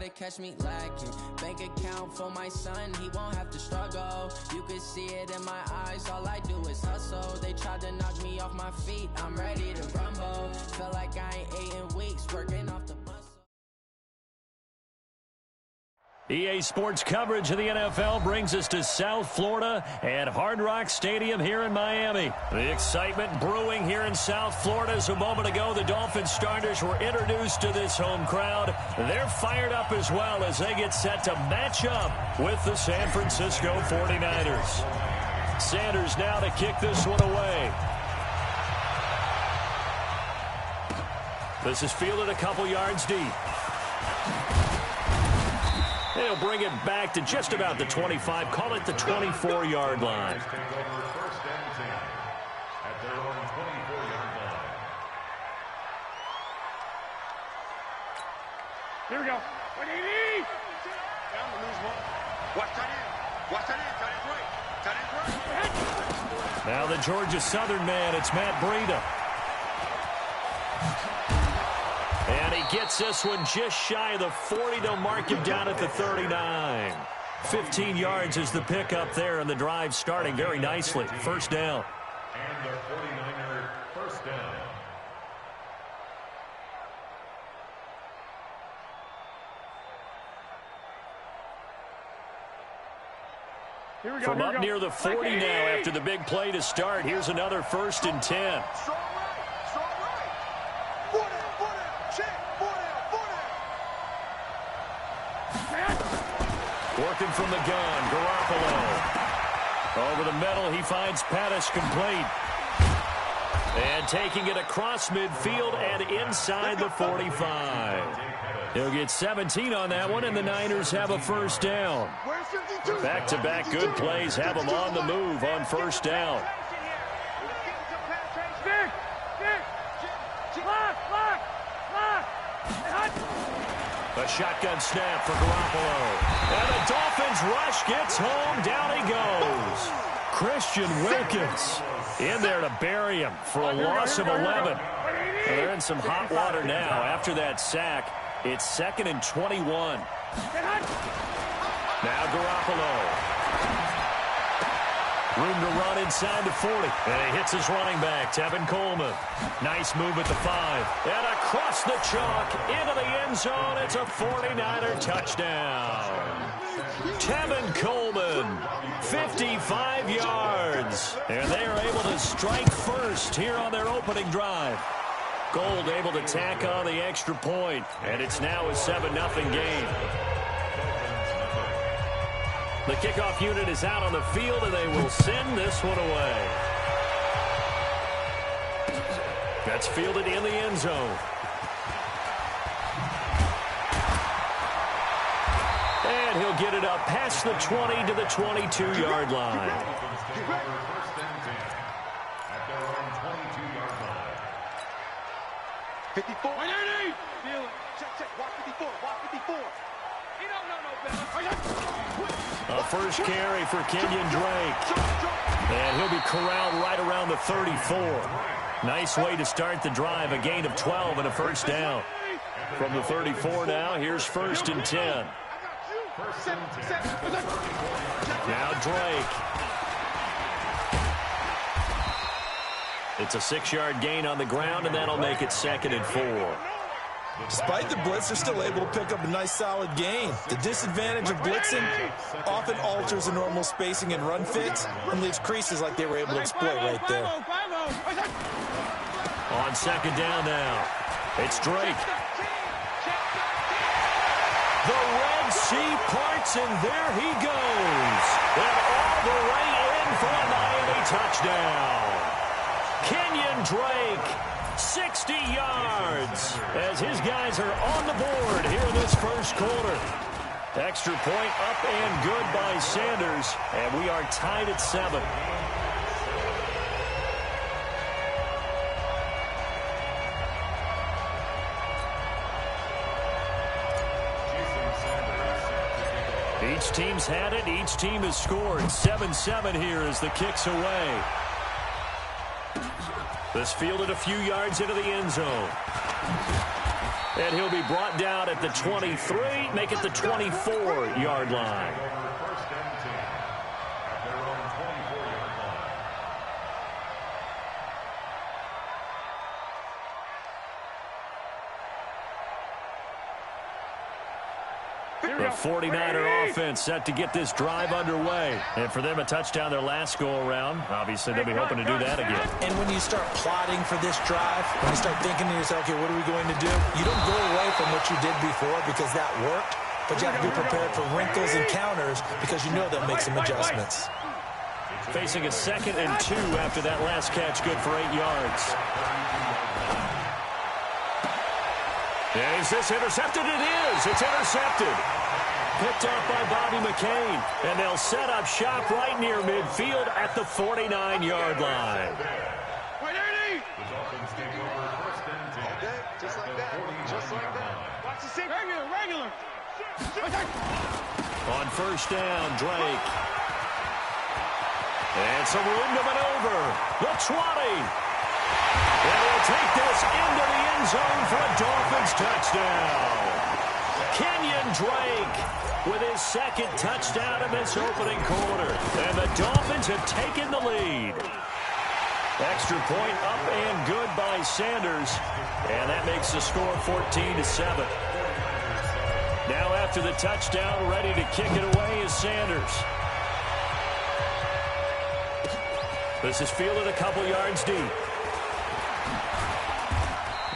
to catch me lacking. Bank account for my son, he won't have to struggle. You could see it in my eyes, all I do is hustle. They tried to knock me off my feet, I'm ready to rumble. Feel like I ain't ate in weeks, working off the muscle. EA Sports coverage of the NFL brings us to South Florida at Hard Rock Stadium here in Miami. The excitement brewing here in South Florida as a moment ago the Dolphins starters were introduced to this home crowd. They're fired up as well as they get set to match up with the San Francisco 49ers. Sanders now to kick this one away. This is fielded a couple yards deep. They'll bring it back to just about the 25, call it the 24-yard line. Here we go. What do you need? Down to lose one. Watch tight end. Watch tight end. Tight end's right. Tight end's right. Now the Georgia Southern man, it's Matt Breida. And he gets this one just shy of the 40. They'll mark him down at the 39. 15 yards is the pickup there, and the drive starting very nicely. First down. And their 49er first down. Here we go. From up near the 40 now after the big play to start. Here's another 1st and 10. Working from the gun, Garoppolo. Over the middle, he finds Pettis complete. And taking it across midfield and inside the 45. He'll get 17 on that one, and the Niners have a first down. Back-to-back good plays have them on the move on first down. A shotgun snap for Garoppolo. And the Dolphins rush gets home. Down he goes. Christian Wilkins in there to bury him for a loss of 11. Well, they're in some hot water now. After that sack, it's 2nd and 21. Now Garoppolo. Room to run inside the 40. And he hits his running back, Tevin Coleman. Nice move at the 5. And across the chalk into the end zone. It's a 49er touchdown. Tevin Coleman, 55 yards. And they are able to strike first here on their opening drive. Gold able to tack on the extra point. And it's now a 7-0 game. The kickoff unit is out on the field, and they will send this one away. That's fielded in the end zone. And he'll get it up past the 20 to the 22-yard line. At their own 22-yard line. 54. Feel it. Check. Walk 54. Walk 54. He don't know no better. A first carry for Kenyon Drake. And he'll be corralled right around the 34. Nice way to start the drive. A gain of 12 and a first down. From the 34 now, here's 1st and 10. Now Drake. It's a 6-yard gain on the ground, and that'll make it 2nd and 4. Despite the blitz, they're still able to pick up a nice solid gain. The disadvantage of blitzing often alters the normal spacing and run fits and leaves creases like they were able to exploit right there. On 2nd down now, it's Drake. The Red Sea parts, and there he goes. And all the way in for a Miami touchdown. Kenyon Drake, 60 yards, as his guys are on the board here in this first quarter. Extra point up and good by Sanders, and we are tied at 7. Each team's had it. Each team has scored. 7-7 here as the kick's away. This fielded a few yards into the end zone. And he'll be brought down at the 23, make it the 24-yard line. First and 10 at their own 24-yard line. The 49er offense set to get this drive underway. And for them, a touchdown their last go-around. Obviously, they'll be hoping to do that again. And when you start plotting for this drive, when you start thinking to yourself, okay, what are we going to do? You don't go away from what you did before because that worked, but you have to be prepared for wrinkles and counters because you know they'll make some adjustments. Facing a 2nd and 2 after that last catch, good for 8 yards. Is this intercepted? It is. It's intercepted. Picked up by Bobby McCain. And they'll set up shop right near midfield at the 49-yard line. Just like that. Just like that. Watch the sink. Regular. On first down, Drake. And some room to maneuver. The 20. And he'll take this into the end zone for a Dolphins touchdown. Kenyon Drake with his 2nd touchdown in this opening quarter. And the Dolphins have taken the lead. Extra point up and good by Sanders. And that makes the score 14-7. Now after the touchdown, ready to kick it away is Sanders. This is fielded a couple yards deep.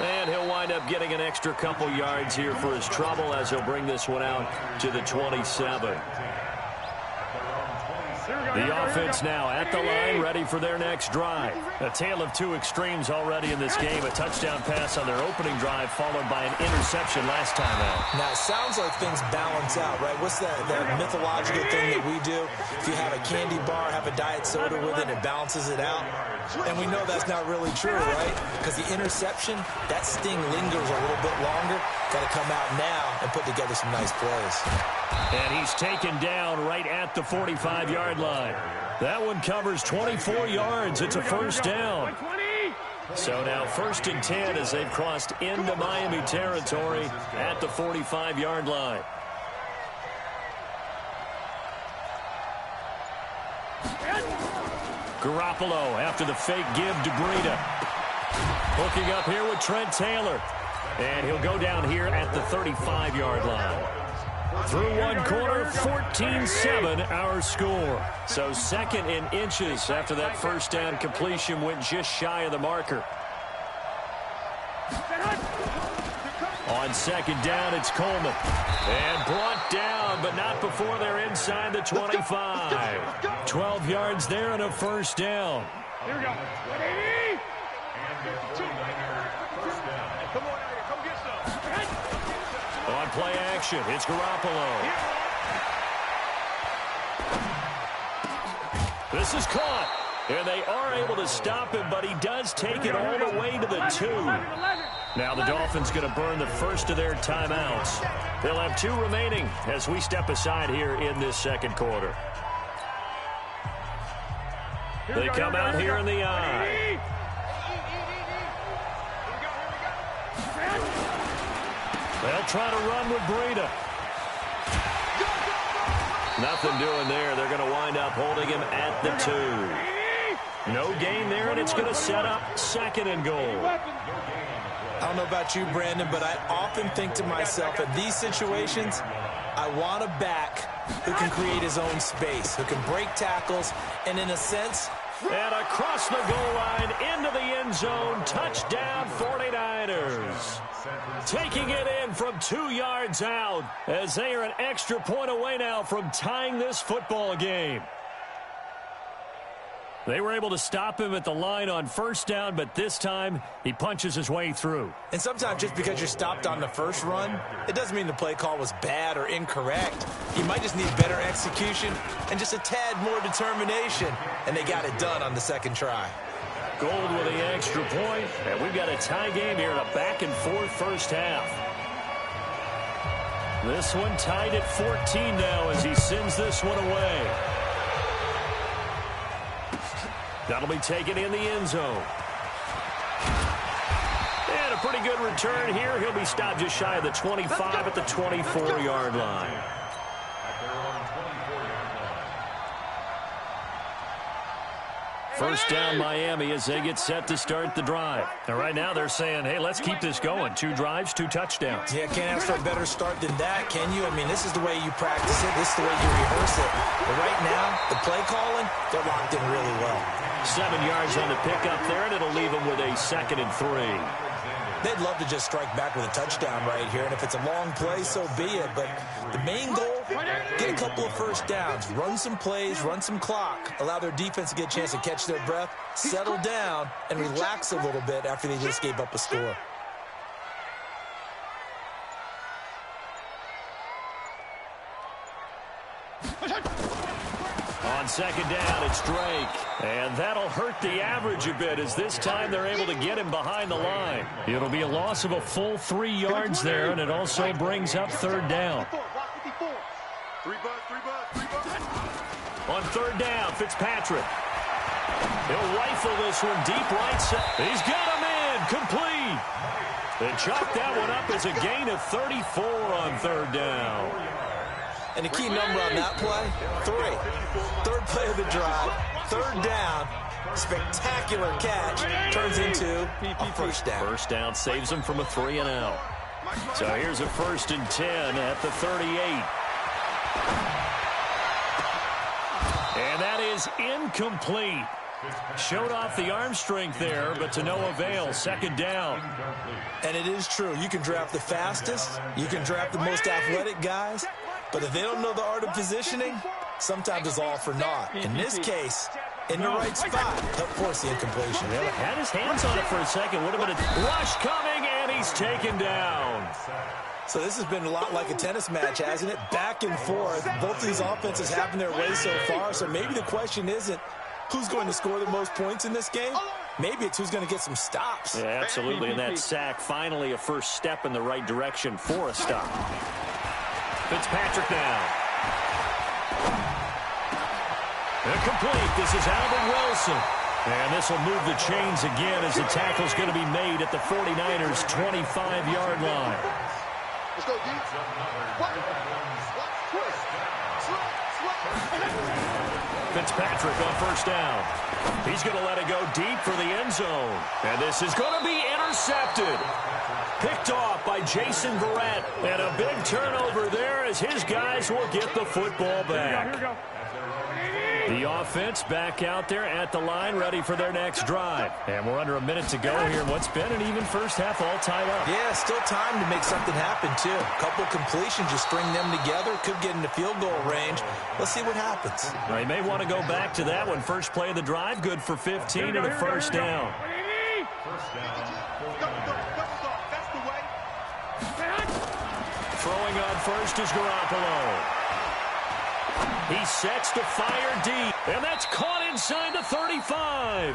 And he'll wind up getting an extra couple yards here for his trouble as he'll bring this one out to the 27. The offense now at the line, ready for their next drive. A tale of two extremes already in this game. A touchdown pass on their opening drive, followed by an interception last time out. Now, it sounds like things balance out, right? What's that mythological thing that we do? If you have a candy bar, have a diet soda with it, it balances it out. And we know that's not really true, right? Because the interception, that sting lingers a little bit longer. Got to come out now and put together some nice plays. And he's taken down right at the 45-yard line. That one covers 24 yards. It's a first down. So now 1st and 10 as they've crossed into Miami territory at the 45-yard line. Garoppolo after the fake give to Breida. Hooking up here with Trent Taylor. And he'll go down here at the 35-yard line. Through one quarter, 14-7 our score. So 2nd and inches after that first down completion went just shy of the marker. On 2nd down, it's Coleman. And brought down, but not before they're inside the 25. 12 yards there and a first down. Here we go. Come on, come get some. On play action, it's Garoppolo. This is caught. And they are able to stop him, but he does take it all the way to the 2. Now the Dolphins going to burn the first of their timeouts. They'll have 2 remaining as we step aside here in this second quarter. They come out here in the eye. They'll try to run with Breida. Nothing doing there. They're going to wind up holding him at the 2. No gain there, and it's going to set up 2nd and goal. I don't know about you, Brandon, but I often think to myself, in these situations, I want a back who can create his own space, who can break tackles, and in a sense... And across the goal line, into the end zone, touchdown 49ers. Taking it in from 2 yards out as they are an extra point away now from tying this football game. They were able to stop him at the line on first down, but this time he punches his way through. And sometimes just because you're stopped on the first run, it doesn't mean the play call was bad or incorrect. You might just need better execution and just a tad more determination, and they got it done on the second try. Gold with the extra point, and we've got a tie game here in a back-and-forth first half. This one tied at 14 now as he sends this one away. That'll be taken in the end zone. And a pretty good return here. He'll be stopped just shy of the 25 at the 24-yard line. First down, Miami, as they get set to start the drive. And right now they're saying, hey, let's keep this going. 2 drives, 2 touchdowns. Yeah, can't ask for a better start than that, can you? I mean, this is the way you practice it. This is the way you rehearse it. But right now, the play calling, they're locked in really well. 7 yards on the pickup there, and it'll leave them with a 2nd and 3. They'd love to just strike back with a touchdown right here, and if it's a long play, so be it. But the main goal, get a couple of first downs, run some plays, run some clock, allow their defense to get a chance to catch their breath, settle down, and relax a little bit after they just gave up a score. On 2nd down, it's Drake. And that'll hurt the average a bit as this time they're able to get him behind the line. It'll be a loss of a full 3 yards there, and it also brings up 3rd down. On 3rd down, Fitzpatrick. He'll rifle this one deep right side. He's got him in, complete. They chalk that one up as a gain of 34 on 3rd down. And the key number on that play, 3. 3rd play of the drive, 3rd down, spectacular catch, turns into a first down. First down saves them from a 3 and out. So here's a 1st and 10 at the 38. And that is incomplete. Showed off the arm strength there, but to no avail. 2nd down. And it is true. You can draft the fastest. You can draft the most athletic guys. But if they don't know the art of positioning, sometimes it's all for naught. In this case, in the right spot, help force the incompletion. Yeah, had his hands on it for a second. Would have been a rush coming, and he's taken down. So this has been a lot like a tennis match, hasn't it? Back and forth. Both these offenses have their way so far. So maybe the question isn't who's going to score the most points in this game. Maybe it's who's going to get some stops. Yeah, absolutely. And that sack, finally a first step in the right direction for a stop. Fitzpatrick now. Incomplete. This is Albert Wilson. And this will move the chains again as the tackle's going to be made at the 49ers' 25-yard line. Let's go, D. Fitzpatrick on 1st down. He's going to let it go deep for the end zone. And this is going to be intercepted. Picked off by Jason Verrett. And a big turnover there as his guys will get the football back. Here we go. The offense back out there at the line, ready for their next drive. And we're under a minute to go here. What's been an even first half all tied up. Yeah, still time to make something happen, too. A couple completions, just string them together. Could get into field goal range. Let's see what happens. Well, you may want to go back to that one. First play of the drive, good for 15 and a first down. Throwing on first is Garoppolo. He sets to fire deep, and that's caught inside the 35.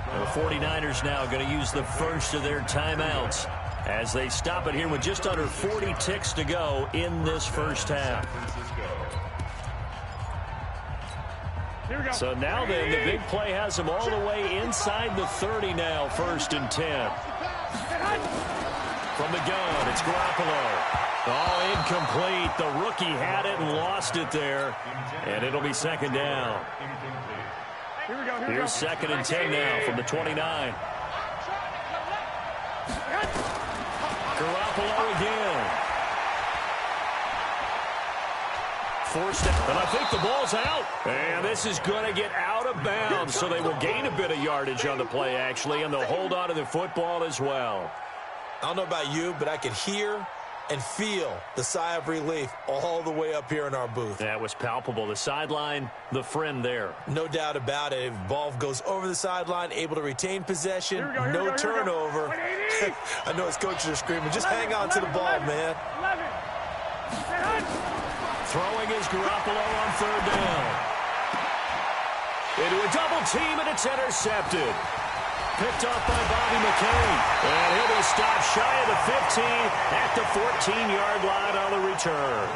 The 49ers now going to use the first of their timeouts as they stop it here with just under 40 ticks to go in this first half. So now then, the big play has them all the way inside the 30 now, 1st and 10. From the gun, it's Garoppolo. Oh, incomplete. The rookie had it and lost it there. And it'll be 2nd down. Here's 2nd and 10 now from the 29. Garoppolo again. Forced out, and I think the ball's out. And this is going to get out of bounds, so they will gain a bit of yardage on the play, actually, and they'll hold on to the football as well. I don't know about you, but I could hear and feel the sigh of relief all the way up here in our booth. That was palpable. The sideline, the friend there. No doubt about it. If ball goes over the sideline, able to retain possession, no turnover. I know his coaches are screaming, just hang on to the ball, man. Throwing is Garoppolo on 3rd down. Into a double team, and it's intercepted. Picked off by Bobby McCain. And he'll be stopped shy of the 15 at the 14-yard line on the return.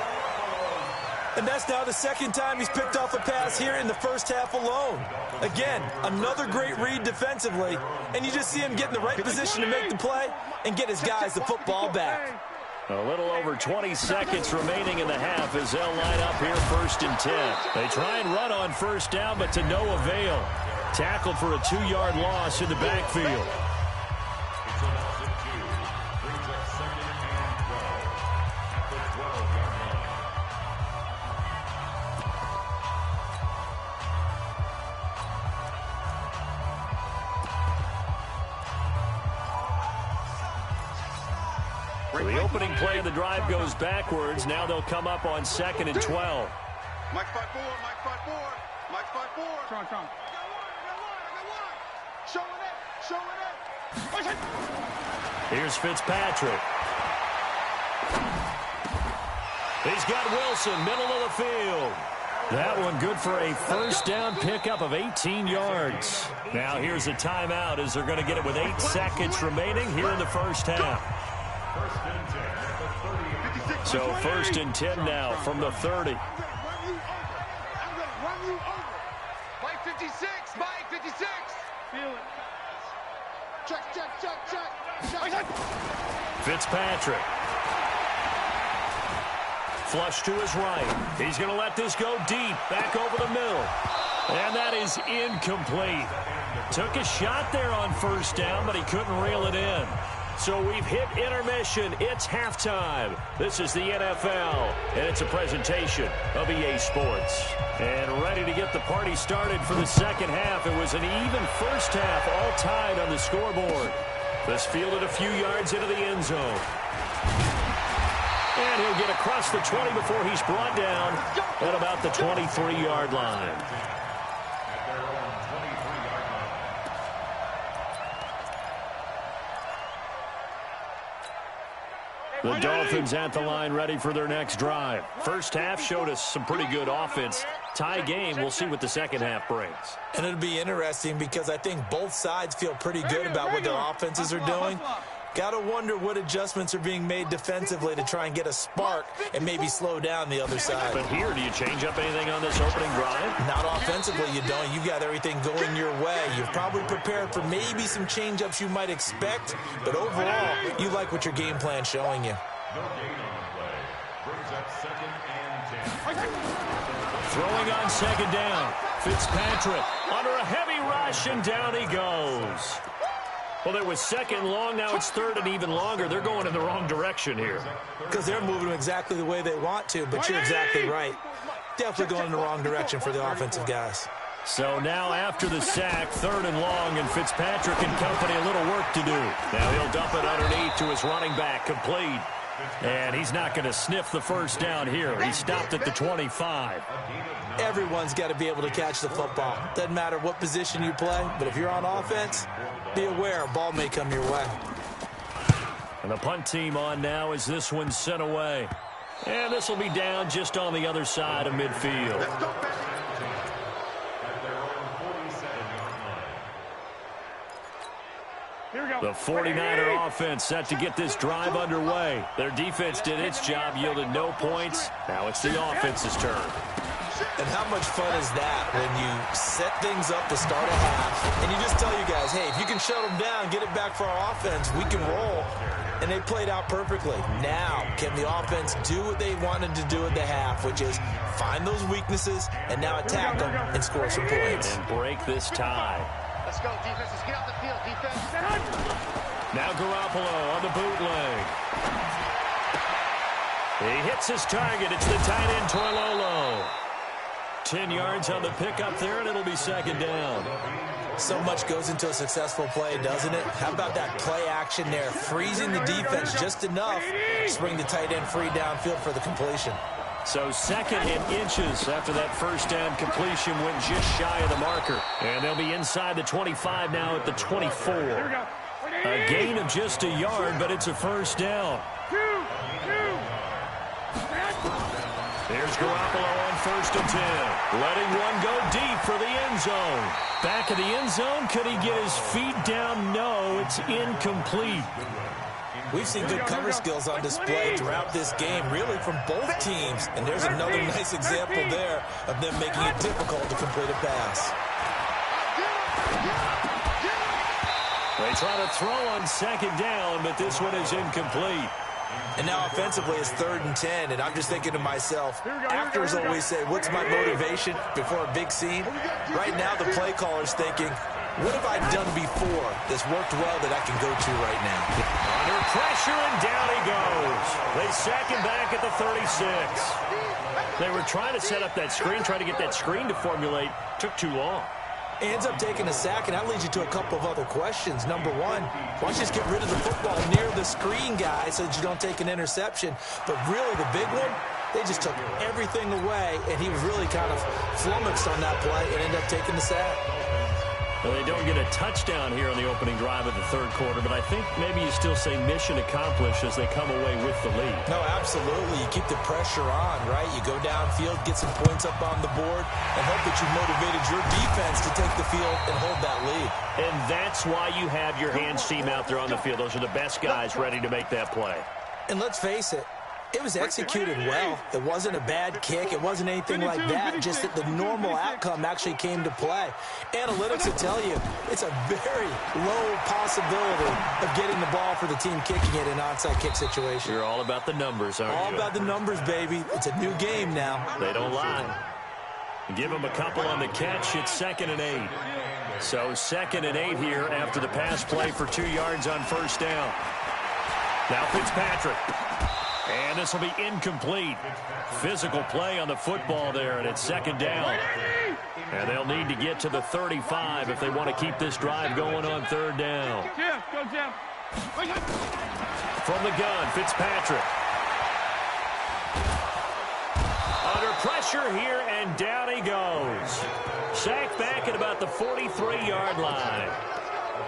And that's now the second time he's picked off a pass here in the first half alone. Again, another great read defensively, and you just see him get in the right position to make the play and get his guys the football back. A little over 20 seconds remaining in the half as they'll line up here 1st and 10. They try and run on first down, but to no avail. Tackled for a 2-yard loss in the backfield. The opening play of the drive goes backwards. Now they'll come up on 2nd and 12. Mike 5-4, Mike 5-4, Mike 5-4. Sean. Show it. Here's Fitzpatrick. He's got Wilson, middle of the field. That one good for a first down pickup of 18 yards. Now here's a timeout as they're going to get it with 8 seconds remaining here in the first half. So 1st and 10 now from the 30. I'm gonna run you over. Mike 56, Mike 56. Feel it. Check. Fitzpatrick. Flush to his right. He's going to let this go deep, back over the middle. And that is incomplete. Took a shot there on first down, but he couldn't reel it in. So we've hit intermission. It's halftime. This is the NFL, and it's a presentation of EA Sports. And ready to get the party started for the second half. It was an even first half, all tied on the scoreboard. This fielded a few yards into the end zone. And he'll get across the 20 before he's brought down at about the 23-yard line. The Dolphins at the line ready for their next drive. First half showed us some pretty good offense. Tie game, we'll see what the second half brings. And it'll be interesting because I think both sides feel pretty good about what their offenses are doing. Got to wonder what adjustments are being made defensively to try and get a spark and maybe slow down the other side. But here, do you change up anything on this opening drive? Not offensively, you don't. You've got everything going your way. You've probably prepared for maybe some change-ups you might expect, but overall, you like what your game plan's showing you. No gain on the play. Brings up 2nd and 10. Throwing on 2nd down. Fitzpatrick under a heavy rush, and down he goes. Well, it was 2nd long. Now it's 3rd and even longer. They're going in the wrong direction here. Because they're moving exactly the way they want to, but you're exactly right. Definitely going in the wrong direction for the offensive guys. So now after the sack, 3rd and long, and Fitzpatrick and company a little work to do. Now he'll dump it underneath to his running back, complete. And he's not going to sniff the first down here. He stopped at the 25. Everyone's got to be able to catch the football. Doesn't matter what position you play, but if you're on offense, be aware a ball may come your way. And the punt team on now as this one's sent away. And this will be down just on the other side of midfield. The 49er offense set to get this drive underway. Their defense did its job, yielded no points. Now it's the offense's turn. And how much fun is that when you set things up to start a half, and you just tell you guys, hey, if you can shut them down, get it back for our offense, we can roll. And they played out perfectly. Now, can the offense do what they wanted to do at the half, which is find those weaknesses and now attack them and score some points. And break this tie. Let's go, defense. Let's get out the field, defense. Now Garoppolo on the bootleg. He hits his target. It's the tight end, Toilolo. 10 yards on the pickup there, and it'll be 2nd down. So much goes into a successful play, doesn't it? How about that play action there? Freezing the defense just enough to bring the tight end free downfield for the completion. So 2nd and inches after that first down completion went just shy of the marker. And they'll be inside the 25 now at the 24. A gain of just a yard, but it's a first down. Here's Garoppolo on 1st and 10. Letting one go deep for the end zone. Back of the end zone. Could he get his feet down? No, it's incomplete. We've seen good cover skills on display throughout this game, really from both teams. And there's another nice example there of them making it difficult to complete a pass. They try to throw on second down, but this one is incomplete. And now offensively it's 3rd and 10, and I'm just thinking to myself, actors always say, what's my motivation before a big scene? Right now the play caller's thinking, what have I done before that's worked well that I can go to right now? Under pressure, and down he goes. They sack him back at the 36. They were trying to set up that screen, trying to get that screen to formulate. Took too long. He ends up taking a sack, and that leads you to a couple of other questions. Number one, why don't you just get rid of the football near the screen guy so that you don't take an interception? But really, the big one, they just took everything away, and he was really kind of flummoxed on that play and ended up taking the sack. Well, they don't get a touchdown here on the opening drive of the 3rd quarter, but I think maybe you still say mission accomplished as they come away with the lead. No, absolutely. You keep the pressure on, right? You go downfield, get some points up on the board, and hope that you've motivated your defense to take the field and hold that lead. And that's why you have your hands team out there on the field. Those are the best guys ready to make that play. And let's face it, it was executed well. It wasn't a bad kick. It wasn't anything like that. Just that the normal outcome actually came to play. Analytics will tell you it's a very low possibility of getting the ball for the team kicking it in an onside kick situation. You're all about the numbers, aren't you? All about the numbers, baby. It's a new game now. They don't lie. Give them a couple on the catch. It's 2nd and 8. So 2nd and 8 here after the pass play for 2 yards on 1st down. Now Fitzpatrick. And this will be incomplete. Physical play on the football there, and it's 2nd down. And they'll need to get to the 35 if they want to keep this drive going on 3rd down. From the gun, Fitzpatrick. Under pressure here, and down he goes. Sacked back at about the 43-yard line.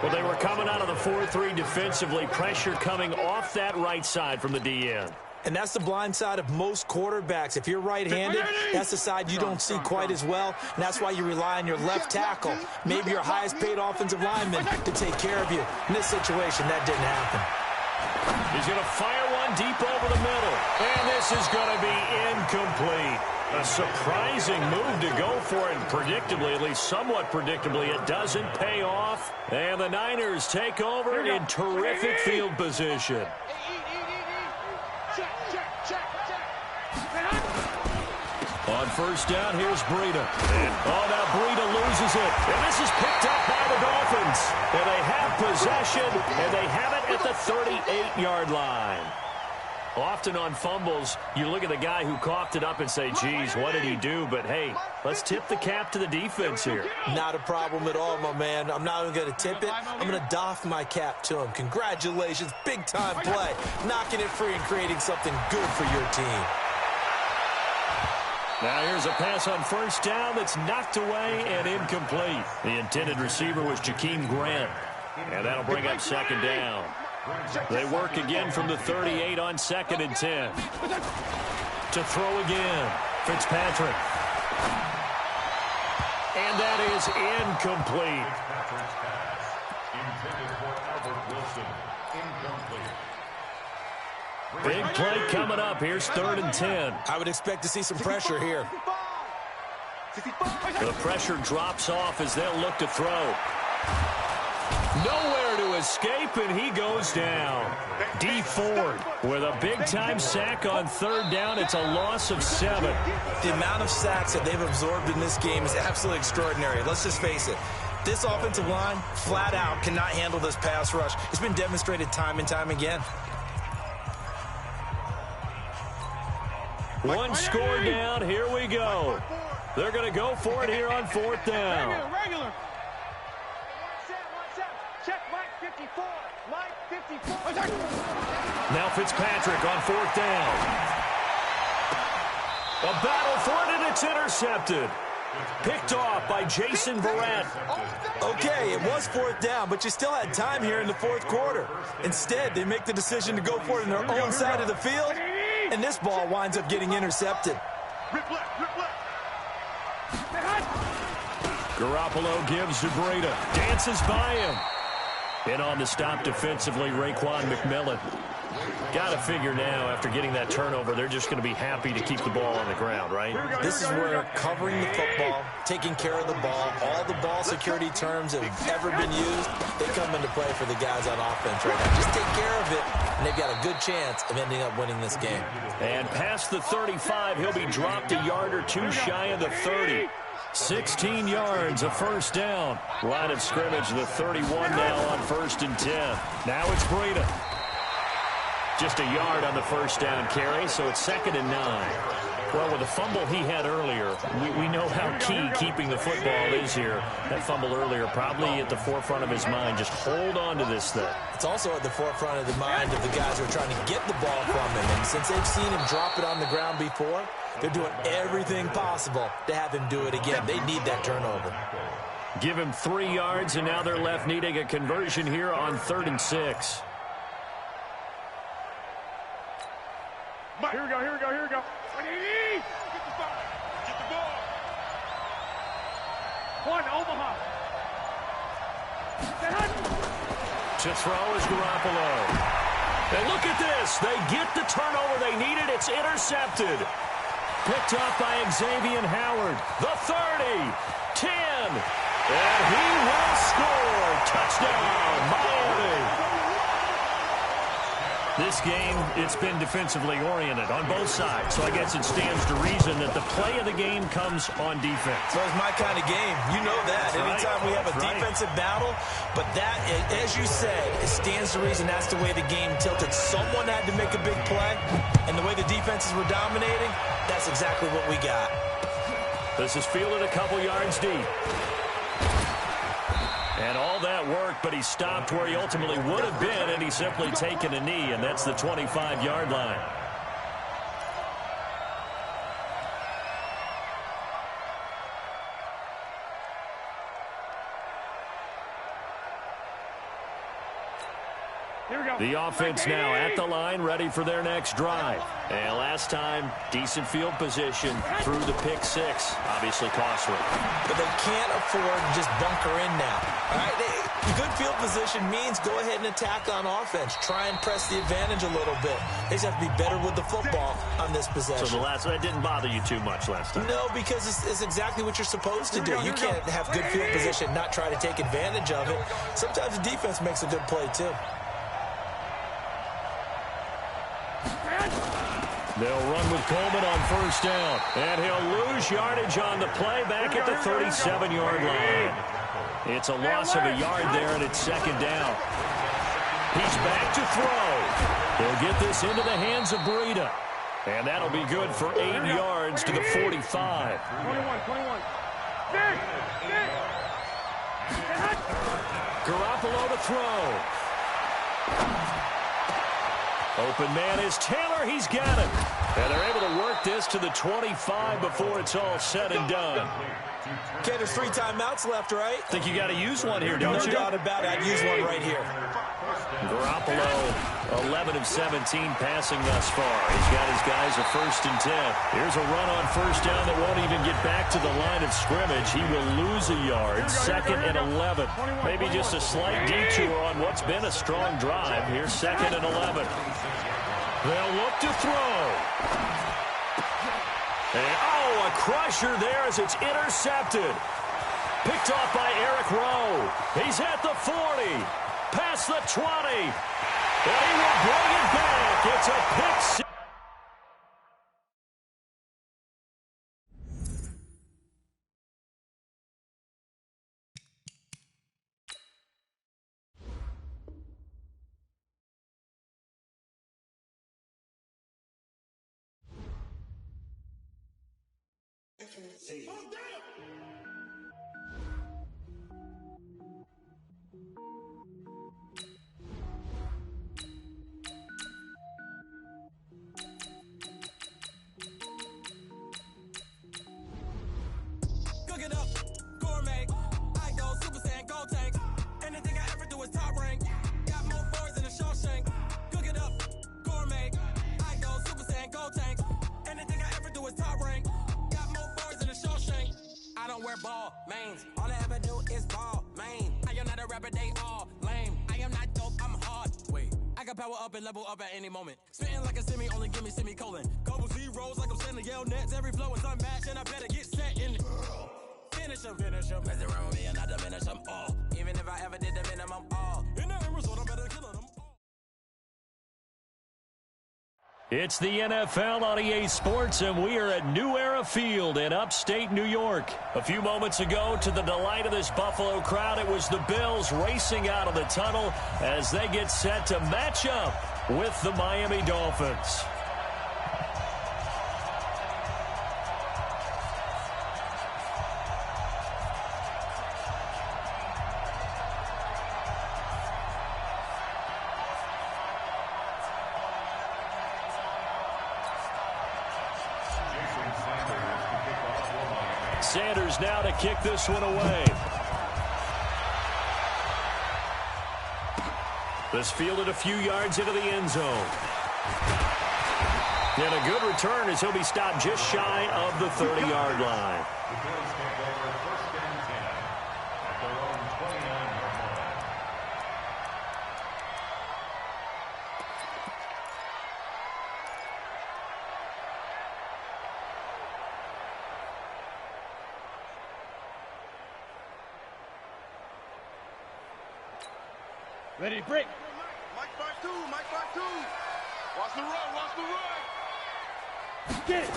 Well, they were coming out of the 4-3 defensively. Pressure coming off that right side from the DN. And that's the blind side of most quarterbacks. If you're right-handed, that's the side you don't see quite as well. And that's why you rely on your left tackle, maybe your highest-paid offensive lineman, to take care of you. In this situation, that didn't happen. He's going to fire one deep over the middle. And this is going to be incomplete. A surprising move to go for it, and predictably, at least somewhat predictably, it doesn't pay off. And the Niners take over in terrific field position. On 1st down, here's Breida. Oh, now Breida loses it. And this is picked up by the Dolphins. And they have possession, and they have it at the 38-yard line. Often on fumbles, you look at the guy who coughed it up and say, geez, what did he do? But, hey, let's tip the cap to the defense here. Not a problem at all, my man. I'm not even going to tip it. I'm going to doff my cap to him. Congratulations. Big-time play. Knocking it free and creating something good for your team. Now here's a pass on 1st down that's knocked away and incomplete. The intended receiver was Jakeem Grant. And that'll bring up 2nd down. They work again from the 38 on 2nd and 10. To throw again, Fitzpatrick. And that is incomplete. Big play coming up. Here's 3rd and 10. I would expect to see some pressure here. The pressure drops off as they'll look to throw. Nowhere to escape, and he goes down. D. Ford with a big-time sack on 3rd down. It's a loss of 7. The amount of sacks that they've absorbed in this game is absolutely extraordinary. Let's just face it. This offensive line, flat out, cannot handle this pass rush. It's been demonstrated time and time again. One score down. Here we go. They're going to go for it here on 4th down. Regular. Check Mike 54. Mike 54. Now Fitzpatrick on 4th down. A battle for it, and it's intercepted. Picked off by Jason Verrett. Okay, it was 4th down, but you still had time here in the 4th quarter. Instead, they make the decision to go for it on their own side of the field, and this ball winds up getting intercepted. Garoppolo gives to Breida. Dances by him. And on the stop defensively, Raekwon McMillan. Got to figure now, after getting that turnover, they're just going to be happy to keep the ball on the ground, right? This is where covering the football, taking care of the ball, all the ball security terms that have ever been used, they come into play for the guys on offense right now. Just take care of it, and they've got a good chance of ending up winning this game. And past the 35, he'll be dropped a yard or two shy of the 30. 16 yards, a first down. Line of scrimmage, the 31 now on 1st and 10. Now it's Breida. Just a yard on the first down carry, so it's 2nd and 9. Well, with the fumble he had earlier, we know how key keeping the football is here. That fumble earlier probably at the forefront of his mind. Just hold on to this thing. It's also at the forefront of the mind of the guys who are trying to get the ball from him. And since they've seen him drop it on the ground before, they're doing everything possible to have him do it again. They need that turnover. Give him 3 yards, and now they're left needing a conversion here on 3rd and 6. Here we go, here we go, here we go. Get the ball. Get the ball. One, Omaha. To throw is Garoppolo. And look at this. They get the turnover they needed. It's intercepted. Picked up by Xavier Howard. The 30. 10. And he will score. Touchdown, Miami. This game, it's been defensively oriented on both sides, so I guess it stands to reason that the play of the game comes on defense. So it's my kind of game. You know that. Anytime we have a defensive battle, but that, as you said, it stands to reason that's the way the game tilted. Someone had to make a big play, and the way the defenses were dominating, that's exactly what we got. This is fielded a couple yards deep. And all that worked, but he stopped where he ultimately would have been, and he's simply taken a knee, and that's the 25-yard line. Here we go. The offense now at the line, ready for their next drive. And last time, decent field position through the pick 6. Obviously costly. But they can't afford to just bunker in now. All right, good field position means go ahead and attack on offense. Try and press the advantage a little bit. They just have to be better with the football on this possession. So that didn't bother you too much last time? No, because it's exactly what you're supposed to do. You can't have good field position, not try to take advantage of it. Sometimes the defense makes a good play, too. They'll run with Coleman on first down. And he'll lose yardage on the play back at the 37-yard line. It's a loss of a yard there, and it's 2nd down. He's back to throw. He'll get this into the hands of Breida. And that'll be good for 8 yards to the 45. 21. Garoppolo to throw. Open man is Taylor. He's got it. And they're able to work this to the 25 before it's all said and done. Okay, there's 3 timeouts left, right? Think you got to use one here, don't you? No doubt about it. I'd use one right here. Garoppolo, 11 of 17 passing thus far. He's got his guys a 1st and 10. Here's a run on first down that won't even get back to the line of scrimmage. He will lose a yard. 2nd and 11. Maybe just a slight detour on what's been a strong drive. Here's 2nd and 11. They'll look to throw. And, a crusher there as it's intercepted. Picked off by Eric Rowe. He's at the 40. Past the 20. And he will bring it back. It's a pick 6. Cook it up, gourmet. I go Super Saiyan, go tank. Anything I ever do is top rank. Got more boys than a Shawshank. Cook it up, gourmet. I go Super Saiyan, go tank. Anything I ever do is top rank. Got more boys than a Shawshank. can power up and level up at any moment. Spitting like a semi, only give me semicolon. Couple zeros like I'm sending yell nets. Every flow is unmatched, and I better get set in. Finish them. Mess around with me and I diminish them all. Even if I ever did the minimum all. In the end result, I'm better killing them all. It's the NFL on EA Sports, and we are at New Era Field in upstate New York. A few moments ago, to the delight of this Buffalo crowd, it was the Bills racing out of the tunnel as they get set to match up with the Miami Dolphins. Sanders now to kick this one away. This fielded a few yards into the end zone. And a good return as he'll be stopped just shy of the 30-yard line. The Bills take over first and 10 at their own 29-yard line. Ready, break. Mike 5-2, Mike 5-2. Watch the run, watch the run. Get it.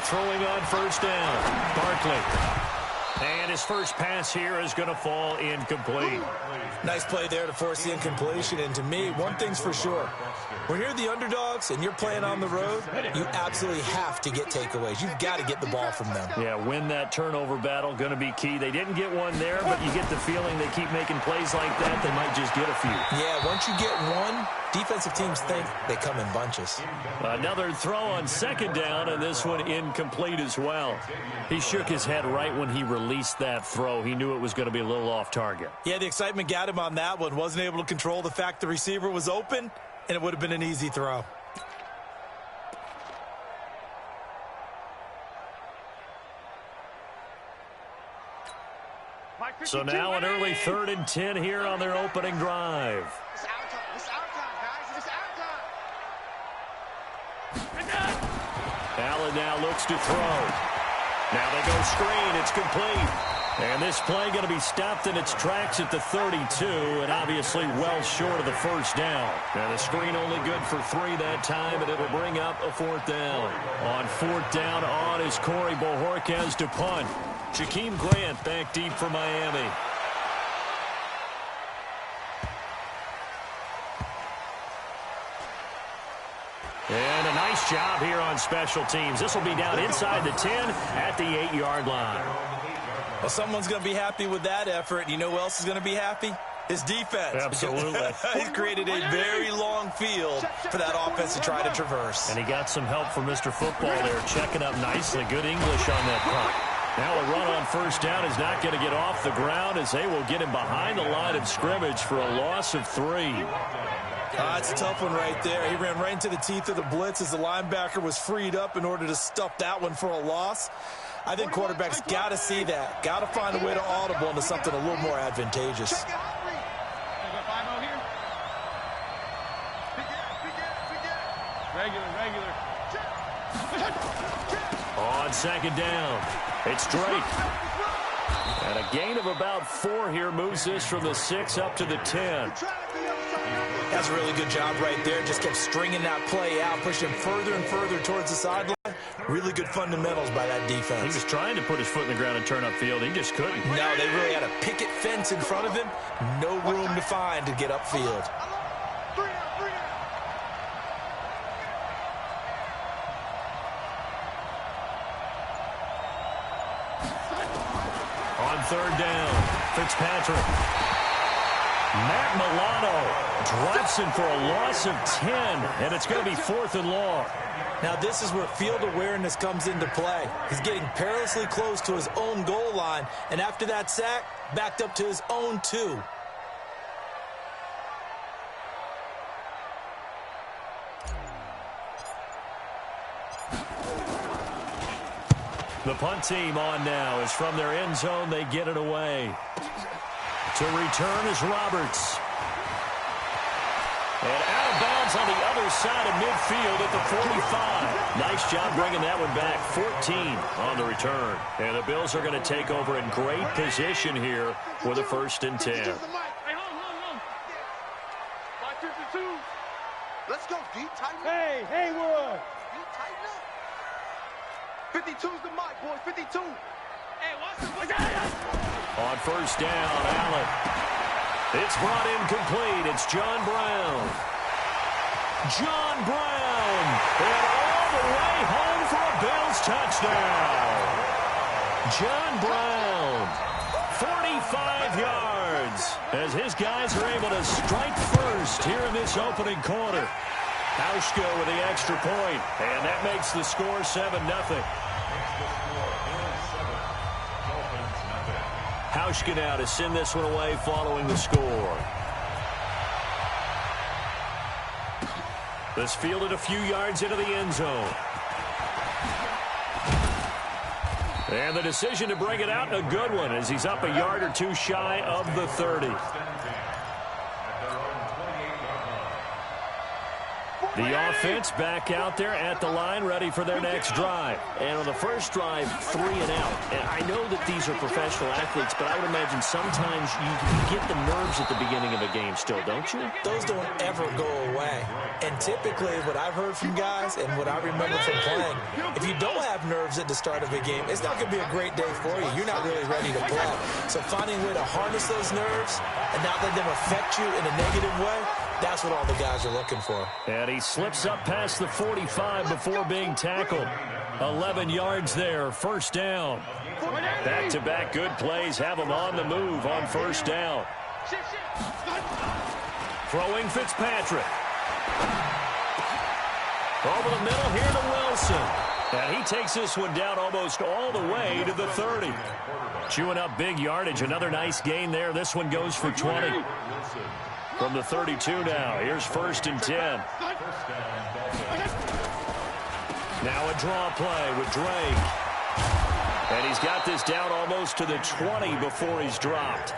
Throwing on first down, Barkley. And his first pass here is going to fall incomplete. Nice play there to force the incompletion. And to me, one thing's for sure. When you're the underdogs and you're playing on the road, you absolutely have to get takeaways. You've got to get the ball from them. Yeah, win that turnover battle, going to be key. They didn't get one there, but you get the feeling they keep making plays like that, they might just get a few. Yeah, once you get one, defensive teams think they come in bunches. Another throw on second down, and this one incomplete as well. He shook his head right when he released that throw. He knew it was going to be a little off target. Yeah, the excitement got him on that one. Wasn't able to control the fact the receiver was open, and it would have been an easy throw. So now an early 3rd and 10 here on their opening drive. It's our time. It's our time, guys. It's our time. Allen now looks to throw. Now they go screen. It's complete. And this play going to be stopped in its tracks at the 32, and obviously well short of the first down. Now the screen only good for 3 that time, and it'll bring up a 4th down. On 4th down on is Corey Bojorquez to punt. Jakeem Grant back deep for Miami. And a nice job here on special teams. This will be down inside the 10 at the 8-yard line. Well, someone's going to be happy with that effort. You know who else is going to be happy? His defense. Absolutely. He's created a very long field for that offense to try to traverse. And he got some help from Mr. Football there, checking up nicely. Good English on that punt. Now a run on first down is not going to get off the ground as they will get him behind the line of scrimmage for a loss of 3. It's a tough one right there. He ran right into the teeth of the blitz as the linebacker was freed up in order to stuff that one for a loss. I think quarterbacks got to see that. Got to find a way to audible into something a little more advantageous. Regular. On second down, it's Drake. And a gain of about 4 here moves this from the 6 up to the 10. That's a really good job right there. Just kept stringing that play out, pushing further and further towards the sideline. Really good fundamentals by that defense. He was trying to put his foot in the ground and turn upfield. He just couldn't. No, they really had a picket fence in front of him. No room to find to get upfield. On third down, Fitzpatrick. Matt Milano drops him for a loss of 10, and it's going to be 4th and long. Now this is where field awareness comes into play. He's getting perilously close to his own goal line, and after that sack, backed up to his own 2. The punt team on now is from their end zone. They get it away. To return is Roberts. And out of bounds on the other side of midfield at the 45. Nice job bringing that one back. 14 on the return. And the Bills are going to take over in great position here with a 1st and 10. Hey, hold. 552. Let's go, D. Tighten up. Hey, Haywood. D, tighten up. 52's the mic, boys. 52. Hey, watch the... On 1st down, Allen. It's brought in complete. It's John Brown. John Brown. And all the way home for a Bills touchdown. John Brown. 45 yards. As his guys are able to strike first here in this opening quarter. Hauschka with the extra point. And that makes the score 7-0. Hauschka now to send this one away following the score. This fielded a few yards into the end zone. And the decision to bring it out, a good one, as he's up a yard or two shy of the 30. The offense back out there at the line, ready for their next drive. And on the first drive, 3 and out. And I know that these are professional athletes, but I would imagine sometimes you get the nerves at the beginning of a game still, don't you? Those don't ever go away. And typically, what I've heard from guys and what I remember from playing, if you don't have nerves at the start of a game, it's not going to be a great day for you. You're not really ready to play. So finding a way to harness those nerves and not let them affect you in a negative way, that's what all the guys are looking for. And he slips up past the 45 before being tackled. 11 yards there, 1st down. Back-to-back good plays have him on the move on 1st down. Throwing Fitzpatrick. Over the middle here to Wilson. And he takes this one down almost all the way to the 30. Chewing up big yardage. Another nice gain there. This one goes for 20. From the 32 now. Here's 1st and 10. Now a draw play with Drake. And he's got this down almost to the 20 before he's dropped.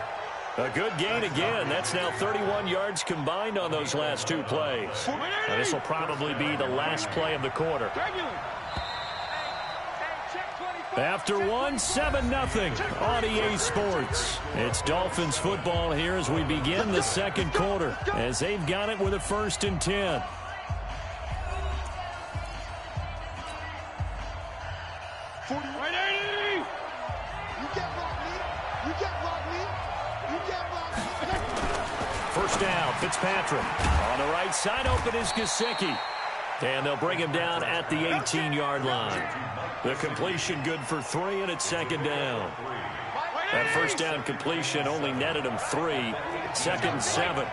A good gain again. That's now 31 yards combined on those last 2 plays. Now this will probably be the last play of the quarter. After 7-0 on EA Sports. It's Dolphins football here as we begin the 2nd quarter, as they've got it with a 1st and 10. First down, Fitzpatrick. On the right side, open is Gesicki. And they'll bring him down at the 18-yard line. The completion good for 3, and it's 2nd down. That 1st down completion only netted him 3. 2nd and 7.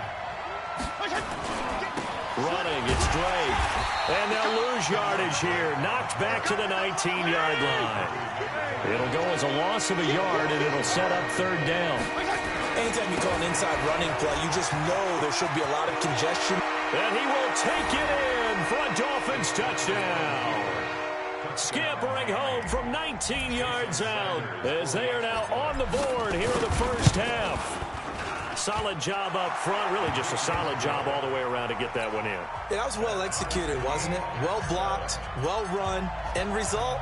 Running, it's Drake. And they'll lose yardage here. Knocked back to the 19-yard line. It'll go as a loss of a yard, and it'll set up 3rd down. Anytime you call an inside running play, you just know there should be a lot of congestion. And he will take it in for a Dolphins touchdown. Scampering home from 19 yards out as they are now on the board here in the 1st half. Solid job up front, really just a solid job all the way around to get that one in. Yeah, that was well executed, wasn't it? Well blocked, well run. End result,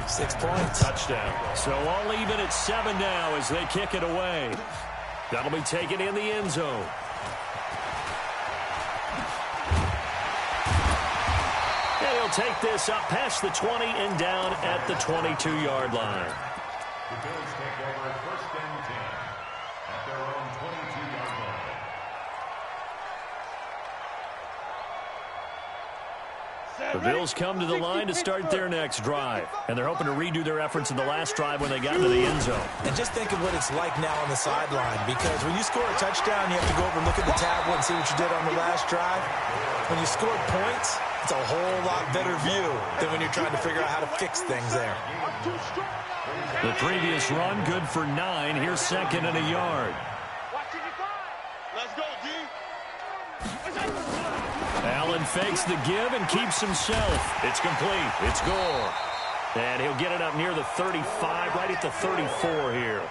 6 points. Touchdown. So all even at 7 now as they kick it away. That'll be taken in the end zone. And he'll take this up past the 20 and down at the 22-yard line. The Bills take over 1st and 10 at their own 22-yard line. The Bills come to the line to start their next drive. And they're hoping to redo their efforts in the last drive when they got into the end zone. And just think of what it's like now on the sideline, because when you score a touchdown, you have to go over and look at the tablet and see what you did on the last drive. When you score points, it's a whole lot better view than when you're trying to figure out how to fix things there. The previous run, good for 9. Here's 2nd and a yard. Let's go, D. Allen fakes the give and keeps himself. It's complete. It's Gore. And he'll get it up near the 35, right at the 34 here.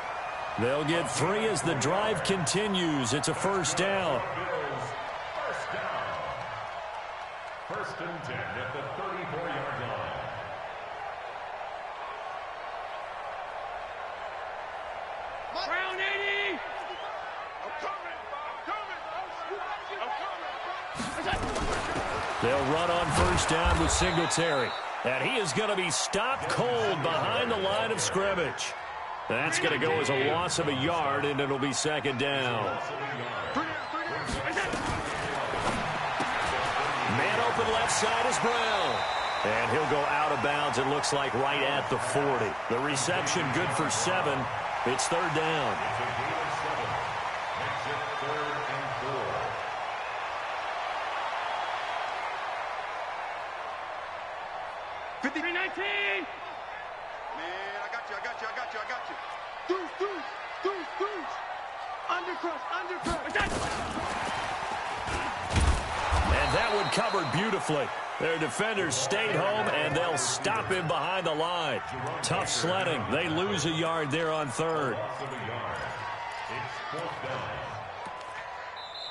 They'll get 3 as the drive continues. It's a 1st down. First down. first and 10 at the 34-yard line. Brown 80! I'm coming! They'll run on first down with Singletary. And he is going to be stopped cold behind the line of scrimmage. That's going to go as a loss of a yard, and it'll be second down. Man open left side is Brown. And he'll go out of bounds, it looks like, right at the 40. The reception good for 7. It's third down. 53-19! Man, I got you. Deuce. Undercrush. And that one covered beautifully. Their defenders stayed home, and they'll stop him behind the line. Tough sledding. They lose a yard there on third.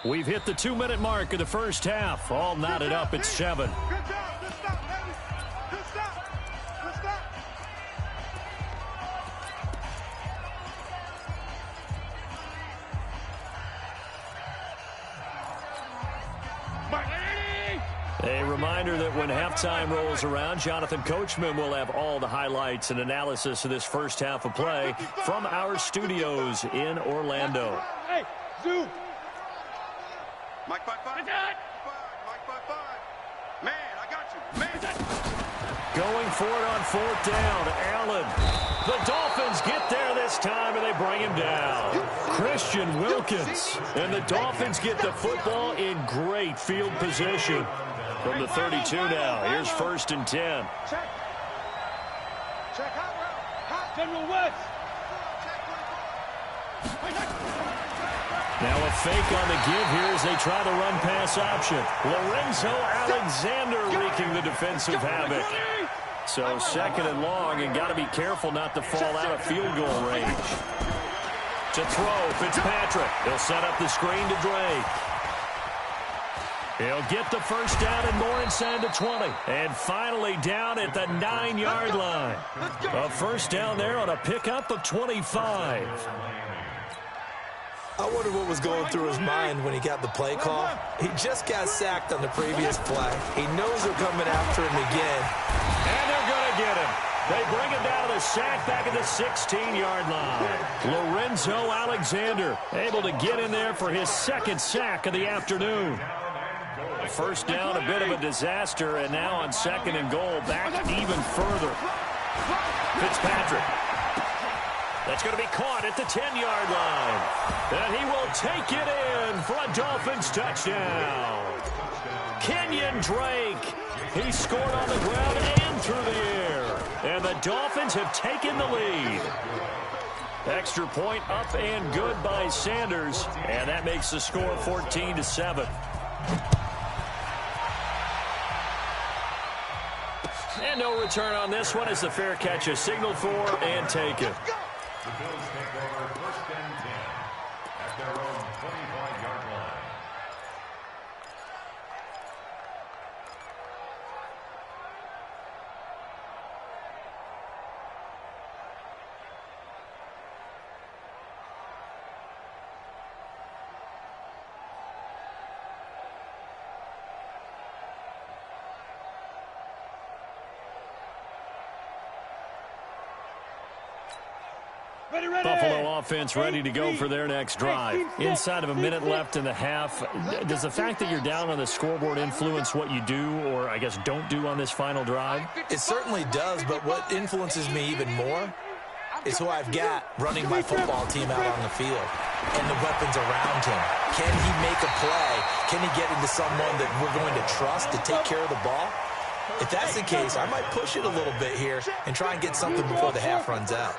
We've hit the 2-minute mark of the first half. All knotted up at 7. Good job. Good stop, baby. Good stop. A reminder that when halftime rolls around, Jonathan Coachman will have all the highlights and analysis of this first half of play from our studios in Orlando. Hey, zoom. Mike 5-5. Mike 5-5. Man, I got you. Man. Going for it on fourth down. Allen. The Dolphins get there this time, and they bring him down. Christian Wilkins. And the Dolphins get the football in great field position. From the 32 now. Here's first and 10. Check hot General West. Now a fake on the give here as they try the run-pass option. Lorenzo Alexander wreaking the defensive havoc. So second and long, and got to be careful not to fall out of field goal range. To throw, Fitzpatrick. He'll set up the screen to Drake. He'll get the first down and more inside the 20. And finally down at the 9-yard line. A first down there on a pickup of 25. I wonder what was going through his mind when he got the play call. He just got sacked on the previous play. He knows they're coming after him again. And they're going to get him. They bring him down to the sack back at the 16-yard line. Lorenzo Alexander able to get in there for his second sack of the afternoon. First down, a bit of a disaster, and now on second and goal, back even further. Fitzpatrick. That's going to be caught at the 10-yard line. And he will take it in for a Dolphins touchdown. Kenyon Drake. He scored on the ground and through the air. And the Dolphins have taken the lead. Extra point up and good by Sanders. And that makes the score 14-7. And no return on this one as the fair catch is signaled for and taken. The Bills take over first and 10 at their own 25-yard line. Buffalo offense ready to go for their next drive. Inside of a minute left in the half, does the fact that you're down on the scoreboard influence what you do or, I guess, don't do on this final drive? It certainly does, but what influences me even more is who I've got running my football team out on the field and the weapons around him. Can he make a play? Can he get into someone that we're going to trust to take care of the ball? If that's the case, I might push it a little bit here and try and get something before the half runs out.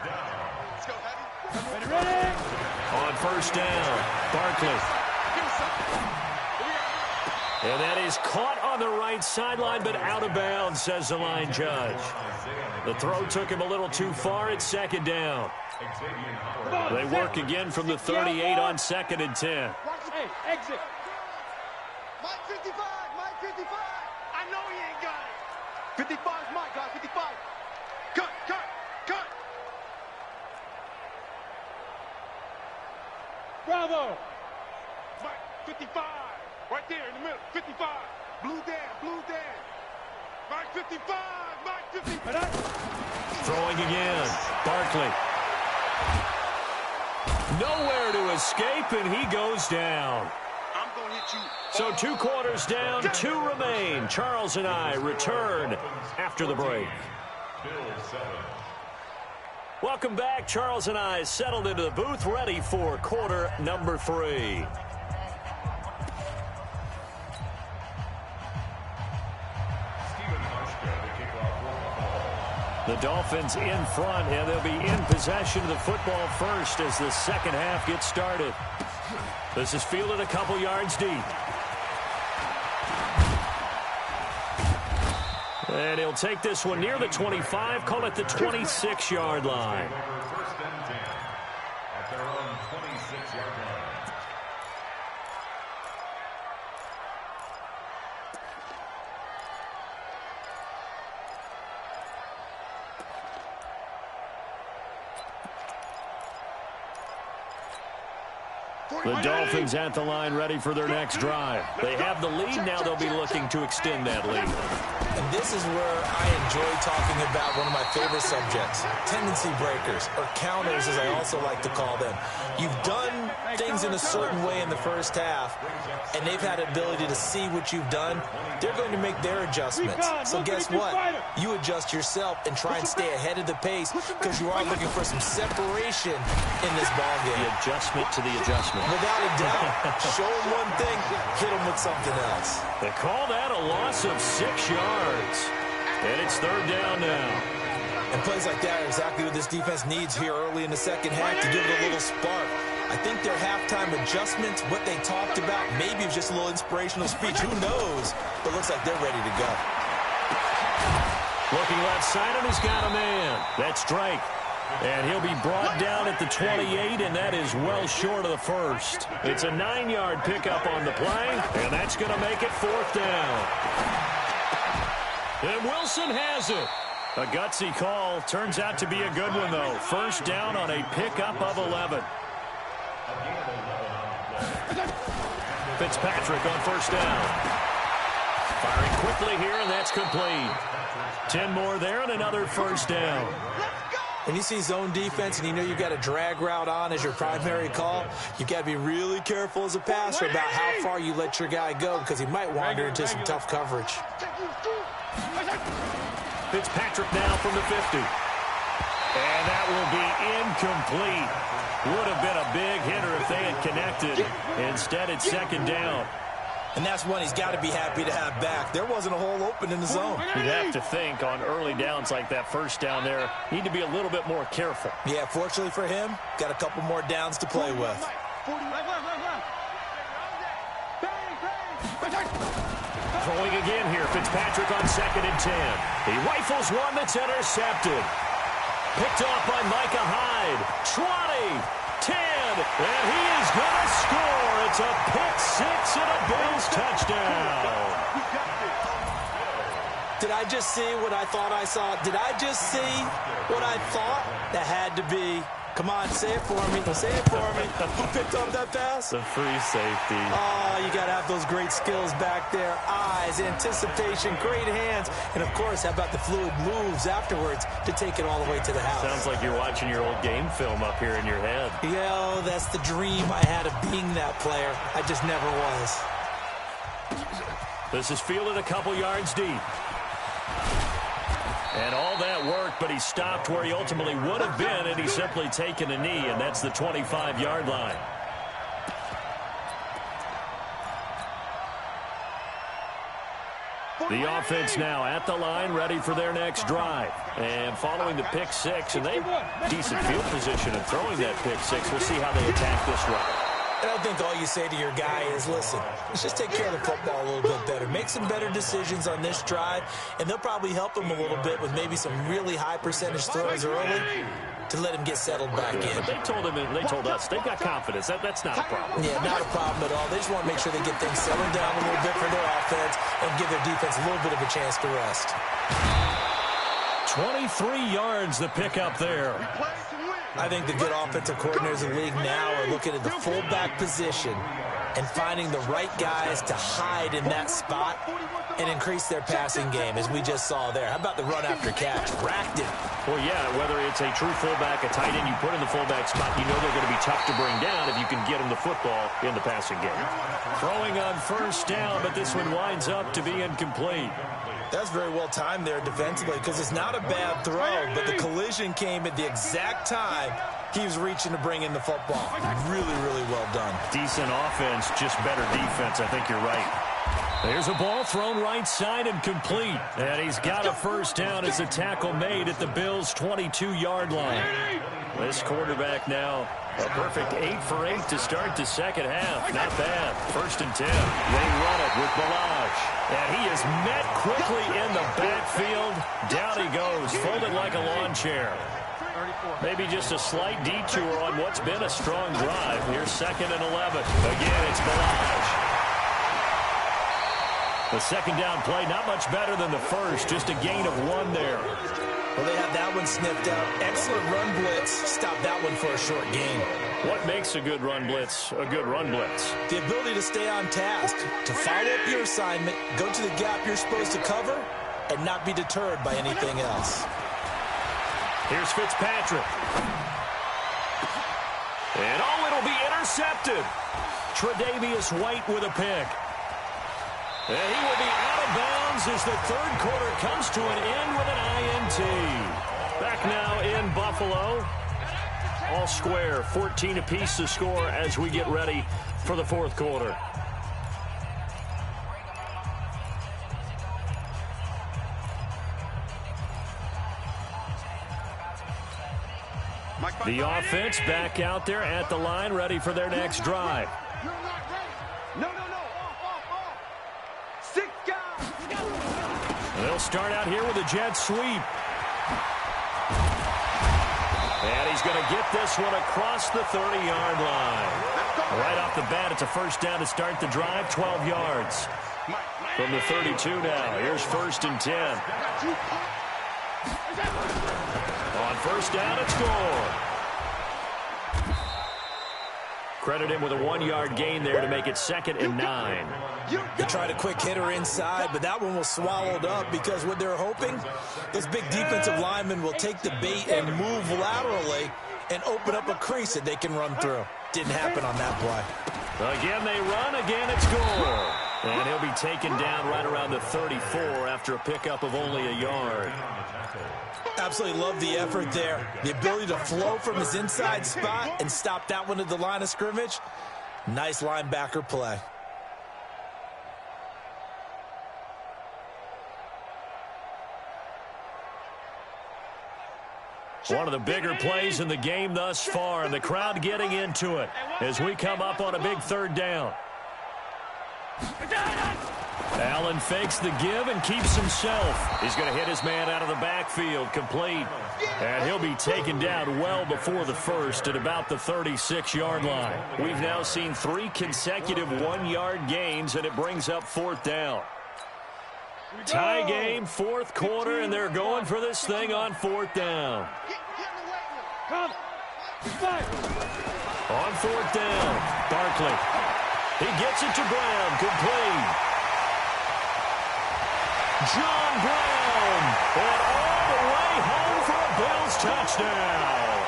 On first down, Barkley. And that is caught on the right sideline, but out of bounds, says the line judge. The throw took him a little too far at second down. They work again from the 38 on second and 10. Hey, exit. Mike 55, Mike 55. I know he ain't got it. 55 is Mike, guys, 55. Cut, cut, cut. Bravo. Mike 55, right there in the middle, 55. Blue Dan. Mike 55, Mike 55. Throwing again. Barkley. Nowhere to escape, and he goes down. I'm going to hit you. So 2 quarters down, 2 remain. Charles and I return after the break. Welcome back. Charles and I settled into the booth, ready for quarter number 3. The Dolphins in front, and they'll be in possession of the football first as the second half gets started. This is fielded a couple yards deep. And he'll take this one near the 25, call it the 26-yard line. First and 10 at their own 26-yard line. The Dolphins at the line ready for their next drive. They have the lead. Now they'll be looking to extend that lead. And this is where I enjoy talking about one of my favorite subjects, tendency breakers, or counters as I also like to call them. You've done things in a certain way in the first half, and they've had the ability to see what you've done. They're going to make their adjustments. So guess what? You adjust yourself and try and stay ahead of the pace because you are looking for some separation in this ballgame. The adjustment to the adjustment. Without a doubt. Show them one thing, hit them with something else. They call that a loss of 6 yards. And it's third down now. And plays like that are exactly what this defense needs here early in the second half to give it a little spark. I think their halftime adjustments, what they talked about, maybe it's just a little inspirational speech. Who knows? But looks like they're ready to go. Looking left side, and he's got a man. That's Drake. And he'll be brought down at the 28, and that is well short of the first. It's a 9-yard pickup on the play, and that's going to make it fourth down. And Wilson has it. A gutsy call. Turns out to be a good one, though. First down on a pickup of 11. Fitzpatrick on first down. Firing quickly here, and that's complete. 10 more there, and another first down. When you see zone defense and you know you've got a drag route on as your primary call, you've got to be really careful as a passer about how far you let your guy go because he might wander into some tough coverage. Fitzpatrick now from the 50. And that will be incomplete. Would have been a big hitter if they had connected. Instead, it's second down. And that's one he's got to be happy to have back. There wasn't a hole open in the zone. You'd have to think on early downs like that first down there, need to be a little bit more careful. Yeah, fortunately for him, got a couple more downs to play with. Throwing again here, Fitzpatrick on 2nd and 10. He rifles one that's intercepted. Picked off by Micah Hyde. 20, 10, and he is going to score. It's a pick 6 and a Bills touchdown. Did I just see what I thought I saw? Did I just see what I thought? That had to be. Come on, say it for me. Say it for me. Who picked up that pass? The free safety. Oh, you got to have those great skills back there. Eyes, anticipation, great hands. And, of course, how about the fluid moves afterwards to take it all the way to the house? Sounds like you're watching your old game film up here in your head. Yo, that's the dream I had of being that player. I just never was. This is fielded a couple yards deep. And all that work, but he stopped where he ultimately would have been had he simply taken a knee, and that's the 25-yard line. The offense now at the line, ready for their next drive. And following the pick 6, and they decent field position in throwing that pick 6. We'll see how they attack this run. And I think all you say to your guy is, listen, let's just take care of the football a little bit better. Make some better decisions on this drive, and they'll probably help him a little bit with maybe some really high percentage throws early to let him get settled back in. But they told us they've got confidence. That's not a problem. Yeah, not a problem at all. They just want to make sure they get things settled down a little bit for their offense and give their defense a little bit of a chance to rest. 23 yards the pickup there. I think the good offensive coordinators in the league now are looking at the fullback position and finding the right guys to hide in that spot and increase their passing game, as we just saw there. How about the run after catch? Racked it. Well, yeah, whether it's a true fullback, a tight end, you put in the fullback spot, you know they're going to be tough to bring down if you can get them the football in the passing game. Throwing on first down, but this one winds up to be incomplete. That's very well timed there defensively, because it's not a bad throw, but the collision came at the exact time he was reaching to bring in the football. Really, really well done. Decent offense, just better defense. I think you're right. There's a ball thrown right side and complete. And he's got a first down as a tackle made at the Bills' 22-yard line. This quarterback now, a perfect 8 for 8 to start the second half. Not bad. 1st and 10. They run it with Balaj. And he is met quickly in the backfield. Down he goes, folded like a lawn chair. Maybe just a slight detour on what's been a strong drive. Here's 2nd and 11. Again, it's Balaj. The second down play, not much better than the first. Just a gain of 1 there. Well, they had that one sniffed out. Excellent run blitz. Stop that one for a short gain. What makes a good run blitz a good run blitz? The ability to stay on task, to follow up your assignment, go to the gap you're supposed to cover, and not be deterred by anything else. Here's Fitzpatrick. And it'll be intercepted. Tre'Davious White with a pick. And he will be out of bounds as the third quarter comes to an end with an INT. Back now in Buffalo. All square, 14 apiece to score as we get ready for the fourth quarter. The offense back out there at the line, ready for their next drive. No. Off. 6 guys. They'll start out here with a jet sweep. And he's going to get this one across the 30-yard line. Right off the bat, it's a first down to start the drive, 12 yards. From the 32 now, here's 1st and 10. On first down, it's Gore. Credit him with a 1-yard gain there to make it 2nd and 9. They tried a quick hitter inside, but that one was swallowed up because what they're hoping, those big defensive linemen will take the bait and move laterally and open up a crease that they can run through. Didn't happen on that play. Again, they run. Again, it's Gore. And he'll be taken down right around the 34 after a pickup of only a yard. Absolutely love the effort there. The ability to flow from his inside spot and stop that one at the line of scrimmage. Nice linebacker play. One of the bigger plays in the game thus far, and the crowd getting into it as we come up on a big 3rd down. Allen fakes the give and keeps himself. He's going to hit his man out of the backfield, complete. And he'll be taken down well before the first at about the 36-yard line. We've now seen 3 consecutive 1-yard gains, and it brings up 4th down. Tie game, 4th quarter, and they're going for this thing on 4th down. On 4th down, Barkley. He gets it to Brown, complete. John Brown, and all the way home for a Bills touchdown.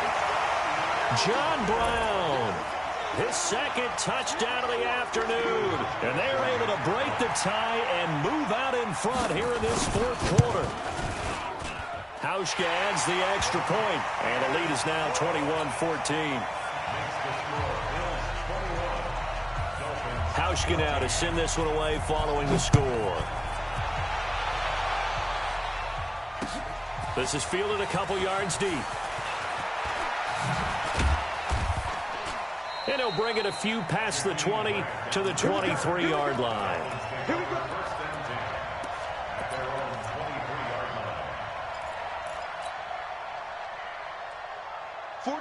John Brown, his 2nd touchdown of the afternoon. And they are able to break the tie and move out in front here in this 4th quarter. Hauschka adds the extra point, and the lead is now 21-14. Hauschka now to send this one away following the score. This is fielded a couple yards deep. And he'll bring it a few past the 20 to the 23-yard line. Here we go.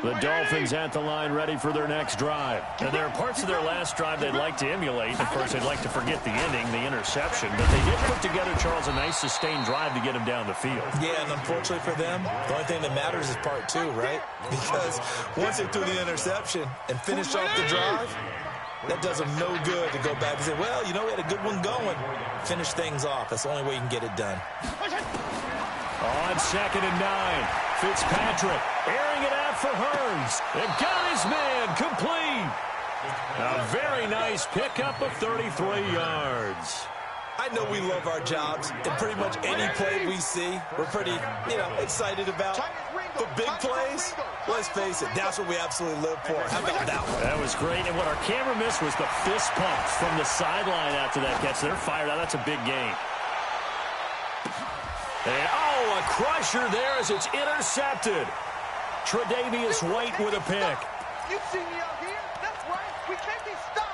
The Dolphins at the line ready for their next drive. And there are parts of their last drive they'd like to emulate. Of course, they'd like to forget the ending, the interception. But they did put together, Charles, a nice sustained drive to get him down the field. Yeah, and unfortunately for them, the only thing that matters is part two, right? Because once they threw the interception and finished off the drive, that does them no good to go back and say, well, you know, we had a good one going. Finish things off. That's the only way you can get it done. On 2nd and 9, Fitzpatrick airing it out for Hearns. And got his man complete. A very nice pickup of 33 yards. I know we love our jobs, and pretty much any play we see, we're pretty, excited about. But big plays, let's face it, that's what we absolutely live for. How about that one? That was great, and what our camera missed was the fist pumps from the sideline after that catch. They're fired out. That's a big gain. And, a crusher there as it's intercepted. Tre'Davious White with a pick. You see me out here? That's right. We can't be stopped.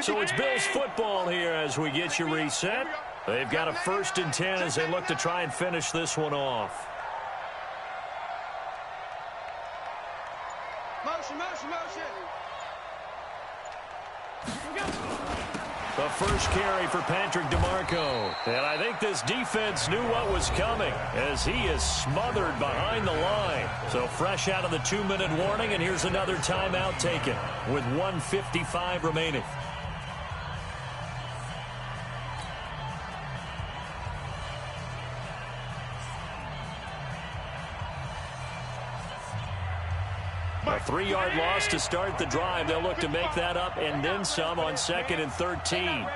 So it's Bills football here as we get you reset. They've got a 1st and 10 as they look to try and finish this one off. Motion. The first carry for Patrick DeMarco. And I think this defense knew what was coming as he is smothered behind the line. So fresh out of the 2-minute warning, and here's another timeout taken with 1:55 remaining. A 3-yard loss to start the drive. They'll look to make that up and then some on 2nd and 13. And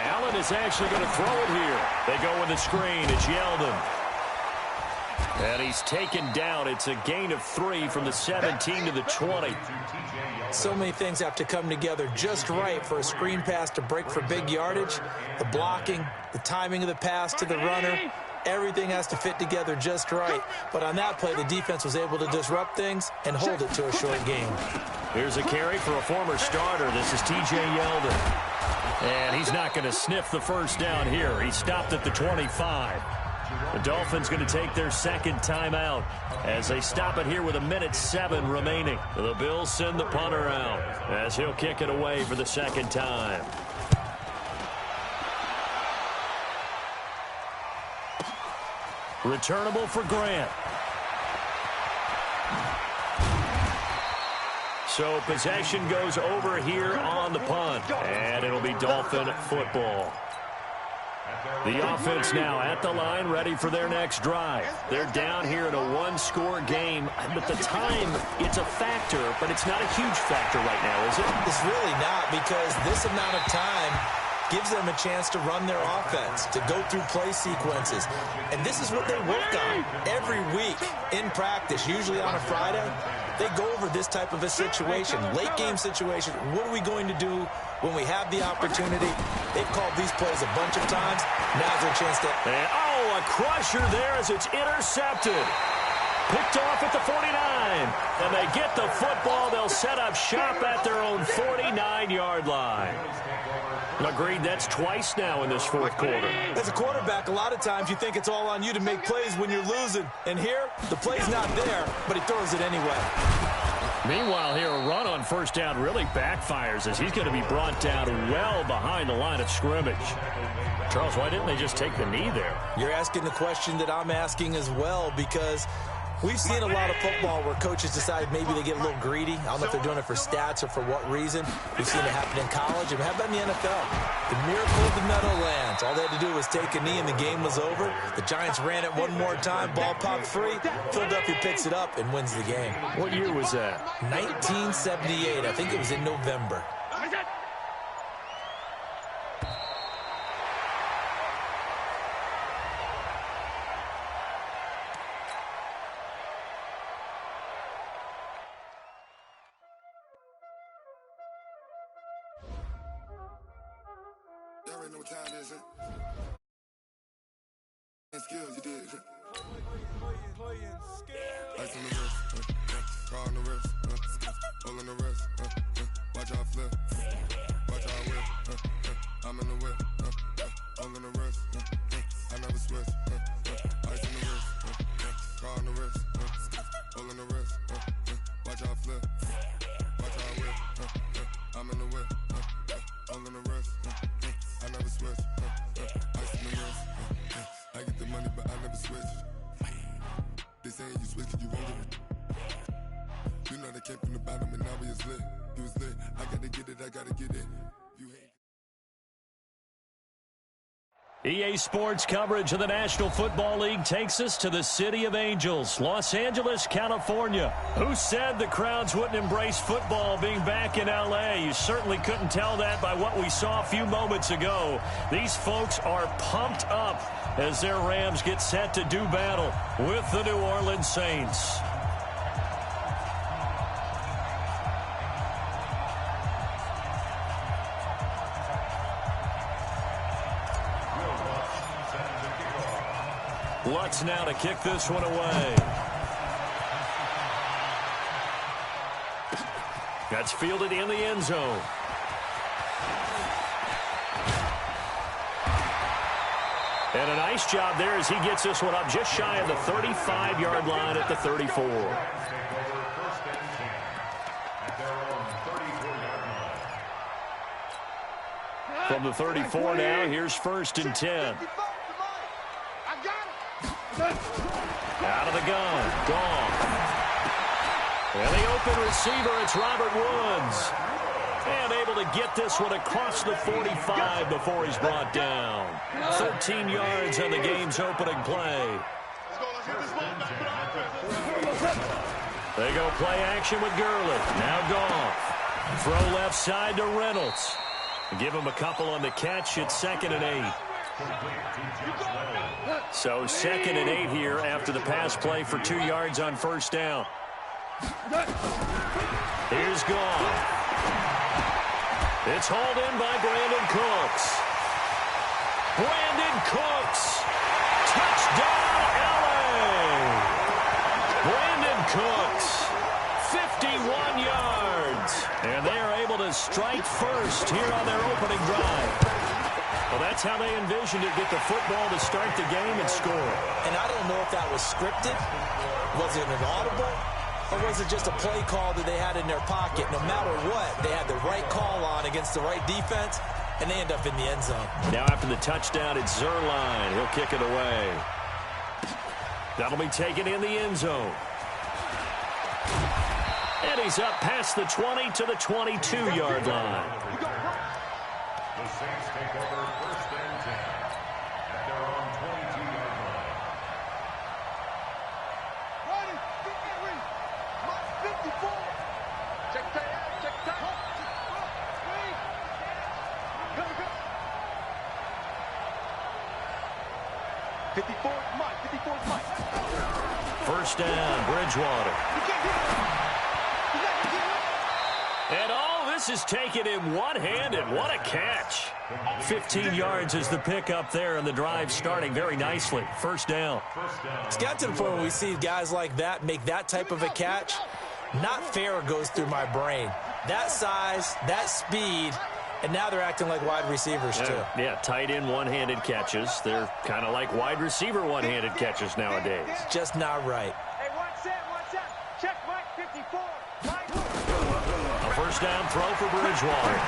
Allen is actually going to throw it here. They go with the screen. It's Yeldon. And he's taken down. It's a gain of 3 from the 17 to the 20. So many things have to come together just right for a screen pass to break for big yardage. The blocking, the timing of the pass to the runner. Everything has to fit together just right. But on that play, the defense was able to disrupt things and hold it to a short game. Here's a carry for a former starter. This is T.J. Yeldon. And he's not going to sniff the first down here. He stopped at the 25. The Dolphins going to take their 2nd timeout as they stop it here with 1:07 remaining. The Bills send the punter out as he'll kick it away for the 2nd time. Returnable for Grant. So possession goes over here on the punt, and it'll be Dolphin football. The offense now at the line, ready for their next drive. They're down here in a 1-score game, but the time, it's a factor, but it's not a huge factor right now, is it? It's really not, because this amount of time gives them a chance to run their offense, to go through play sequences. And this is what they work on every week in practice, usually on a Friday. They go over this type of a situation, late game situation. What are we going to do when we have the opportunity? They've called these plays a bunch of times. Now's their chance to... And, a crusher there as it's intercepted. Picked off at the 49. And they get the football. They'll set up shop at their own 49-yard line. Agreed, that's twice now in this 4th quarter. As a quarterback, a lot of times you think it's all on you to make plays when you're losing. And here, the play's not there, but he throws it anyway. Meanwhile, here, a run on 1st down really backfires as he's going to be brought down well behind the line of scrimmage. Charles, why didn't they just take the knee there? You're asking the question that I'm asking as well, because we've seen a lot of football where coaches decide maybe they get a little greedy. I don't know if they're doing it for stats or for what reason. We've seen it happen in college. And how about in the NFL? The miracle of the Meadowlands. All they had to do was take a knee and the game was over. The Giants ran it one more time. Ball popped free. Philadelphia picks it up and wins the game. What year was that? 1978. I think it was in November. already know what time it is, skills, you did. Ice on the wrist, car on the wrist, all on the wrist, watch out flip, watch out whip, I'm in the whip, all on the wrist, I never switch, ice on the wrist, car on the wrist, all on the wrist, watch out flip, watch out whip, I'm in the whip, all on the wrist, I never switch, ice on the wrist, I get the money but I never switch. They saying you switch cause you won't get it. You know they came from the bottom and now we is lit. You was lit, I gotta get it, I gotta get it. You hate. EA Sports coverage of the National Football League takes us to the City of Angels, Los Angeles, California. Who said the crowds wouldn't embrace football being back in L.A.? You certainly couldn't tell that by what we saw a few moments ago. These folks are pumped up as their Rams get set to do battle with the New Orleans Saints. Lutz now to kick this one away. That's fielded in the end zone. And a nice job there as he gets this one up just shy of the 35-yard line at the 34. From the 34 now, here's 1st and 10. Out of the gun. Gone. And the open receiver, it's Robert Woods. And able to get this one across the 45 before he's brought down. 13 yards on the game's opening play. They go play action with Gurley. Now Goff. Throw left side to Reynolds. Give him a couple on the catch. It's 2nd and 8. So 2nd and 8 here after the pass play for 2 yards on 1st down. Here's Goff. It's hauled in by Brandon Cooks. Brandon Cooks. Touchdown, L.A. Brandon Cooks. 51 yards. And they are able to strike first here on their opening drive. Well, that's how they envisioned it, get the football to start the game and score. And I don't know if that was scripted. Was it an audible? Or was it just a play call that they had in their pocket? No matter what, they had the right call on against the right defense, and they end up in the end zone. Now after the touchdown, it's Zerline. He'll kick it away. That'll be taken in the end zone. And he's up past the 20 to the 22-yard line. The Saints take over 1st and 10 at their own 22-yard line. Ready, 54. Check that, check that. Go, go. 54 is Mike, 54 is Mike. 1st down, Bridgewater. And all this is taken in one hand, and what a catch. 15 yards is the pickup there, and the drive starting very nicely. 1st down. It's got to the point where we see guys like that make that type of a catch. Not fair goes through my brain. That size, that speed, and now they're acting like wide receivers too. Yeah, tight end one-handed catches. They're kind of like wide receiver one-handed catches nowadays. Just not right. Hey, one set. Check Mike, 54. Mike. A 1st down throw for Bridgewater.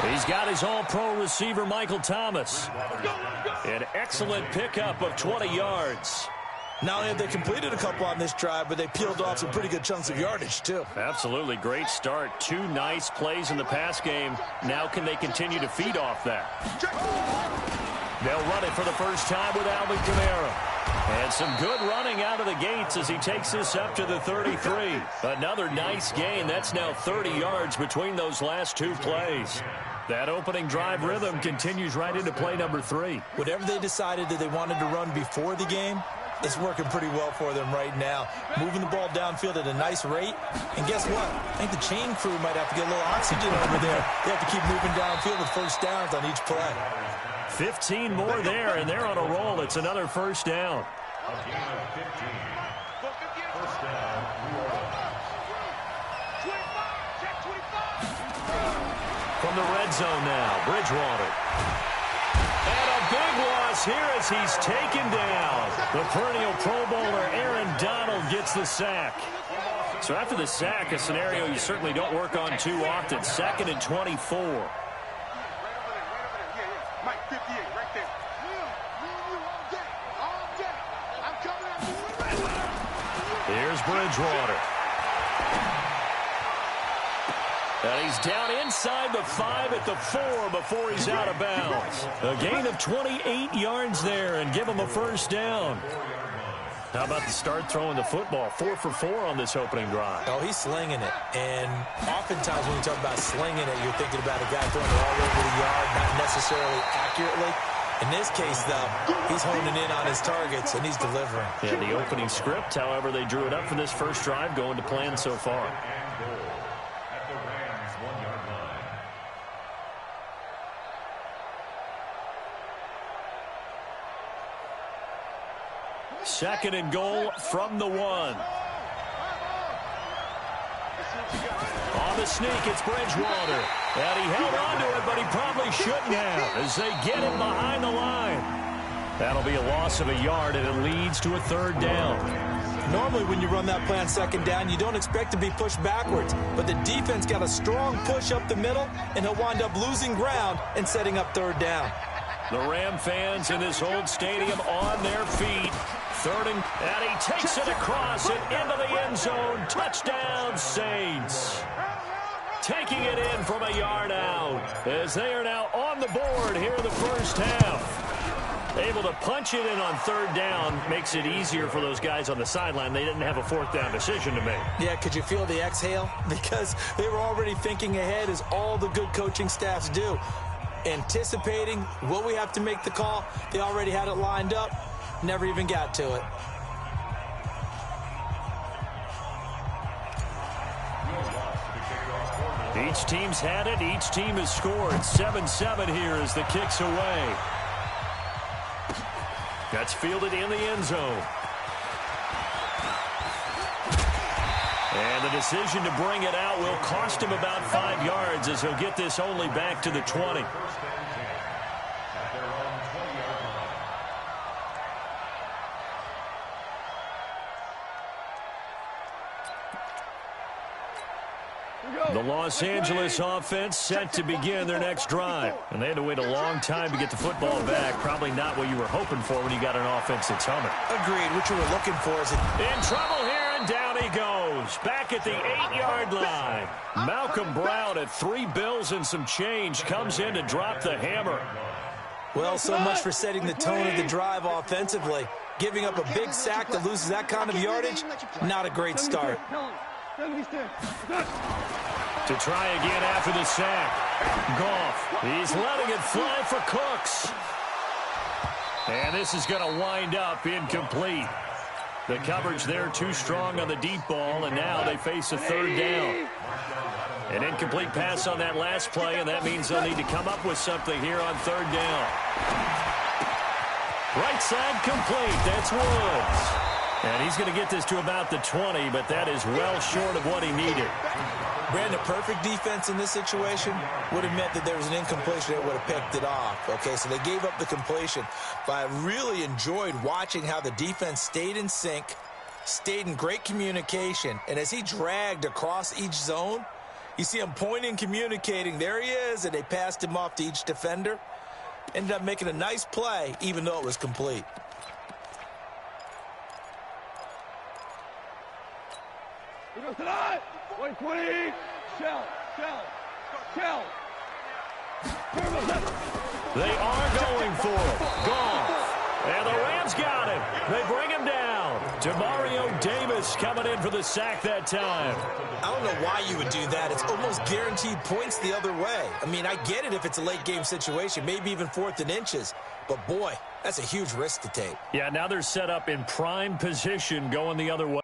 He's got his all-pro receiver, Michael Thomas. An excellent pickup of 20 yards. Not only have they completed a couple on this drive, but they peeled off some pretty good chunks of yardage, too. Absolutely. Great start. 2 nice plays in the pass game. Now can they continue to feed off that? They'll run it for the first time with Alvin Kamara. And some good running out of the gates as he takes this up to the 33. Another nice gain. That's now 30 yards between those last 2 plays. That opening drive rhythm continues right into play number 3. Whatever they decided that they wanted to run before the game, It's working pretty well for them right now. Moving the ball downfield at a nice rate. And guess what? I think the chain crew might have to get a little oxygen over there. They have to keep moving downfield with first downs on each play. 15 more there, and they're on a roll. It's another first down. A gain of 15. First down, New Orleans. From the red zone now, Bridgewater. And a big loss here as he's taken down. The perennial Pro Bowler Aaron Donald gets the sack. So after the sack, a scenario you certainly don't work on too often. 2nd and 24. Here's Bridgewater. And he's down inside the 5 at the 4 before he's out of bounds. A gain of 28 yards there and give him a first down. How about the start throwing the football? 4 for 4 on this opening drive. Oh, he's slinging it. And oftentimes when you talk about slinging it, you're thinking about a guy throwing it all over the yard, not necessarily accurately. In this case, though, he's honing in on his targets, and he's delivering. Yeah, the opening script, however, they drew it up for this first drive, going to plan so far. At the Rams' 1-yard line. Second and goal from the 1. On the sneak, it's Bridgewater. And he held on to it, but he probably shouldn't have as they get him behind the line. That'll be a loss of a yard, and it leads to a third down. Normally when you run that play on second down, you don't expect to be pushed backwards. But the defense got a strong push up the middle, and he'll wind up losing ground and setting up third down. The Ram fans in this old stadium on their feet. Third and he takes it across and into the end zone. Touchdown, Saints. Taking it in from a yard out as they are now on the board here in the first half. Able to punch it in on third down makes it easier for those guys on the sideline. They didn't have a fourth down decision to make. Yeah, could you feel the exhale? Because they were already thinking ahead, as all the good coaching staffs do. Anticipating, will we have to make the call? They already had it lined up. Never even got to it. Each team's had it. Each team has scored. 7-7 here as the kick's away. That's fielded in the end zone. And the decision to bring it out will cost him about 5 yards as he'll get this only back to the 20. The Los Angeles offense set to begin their next drive. And they had to wait a long time to get the football back. Probably not what you were hoping for when you got an offense that's humming. Agreed. What you were looking for is in trouble here, and down he goes. Back at the 8-yard line. Malcolm Brown at 3 bills and some change comes in to drop the hammer. Well, so much for setting the tone of the drive offensively. Giving up a big sack that loses that kind of yardage, not a great start. To try again after the sack. Goff, he's letting it fly for Cooks. And this is going to wind up incomplete. The coverage there too strong on the deep ball, and now they face a third down. An incomplete pass on that last play, and that means they'll need to come up with something here on third down. Right side complete. That's Woods. And he's going to get this to about the 20, but that is well short of what he needed. Brandon, perfect defense in this situation would have meant that there was an incompletion that would have picked it off. Okay, so they gave up the completion. But I really enjoyed watching how the defense stayed in sync, stayed in great communication. And as he dragged across each zone, you see him pointing, communicating. There he is, and they passed him off to each defender. Ended up making a nice play, even though it was complete. Tonight, 120, shell. They are going for it. Goff. And the Rams got him. They bring him down. Demario Davis coming in for the sack that time. I don't know why you would do that. It's almost guaranteed points the other way. I mean, I get it if it's a late-game situation, maybe even 4th and inches. But, boy, that's a huge risk to take. Yeah, now they're set up in prime position going the other way.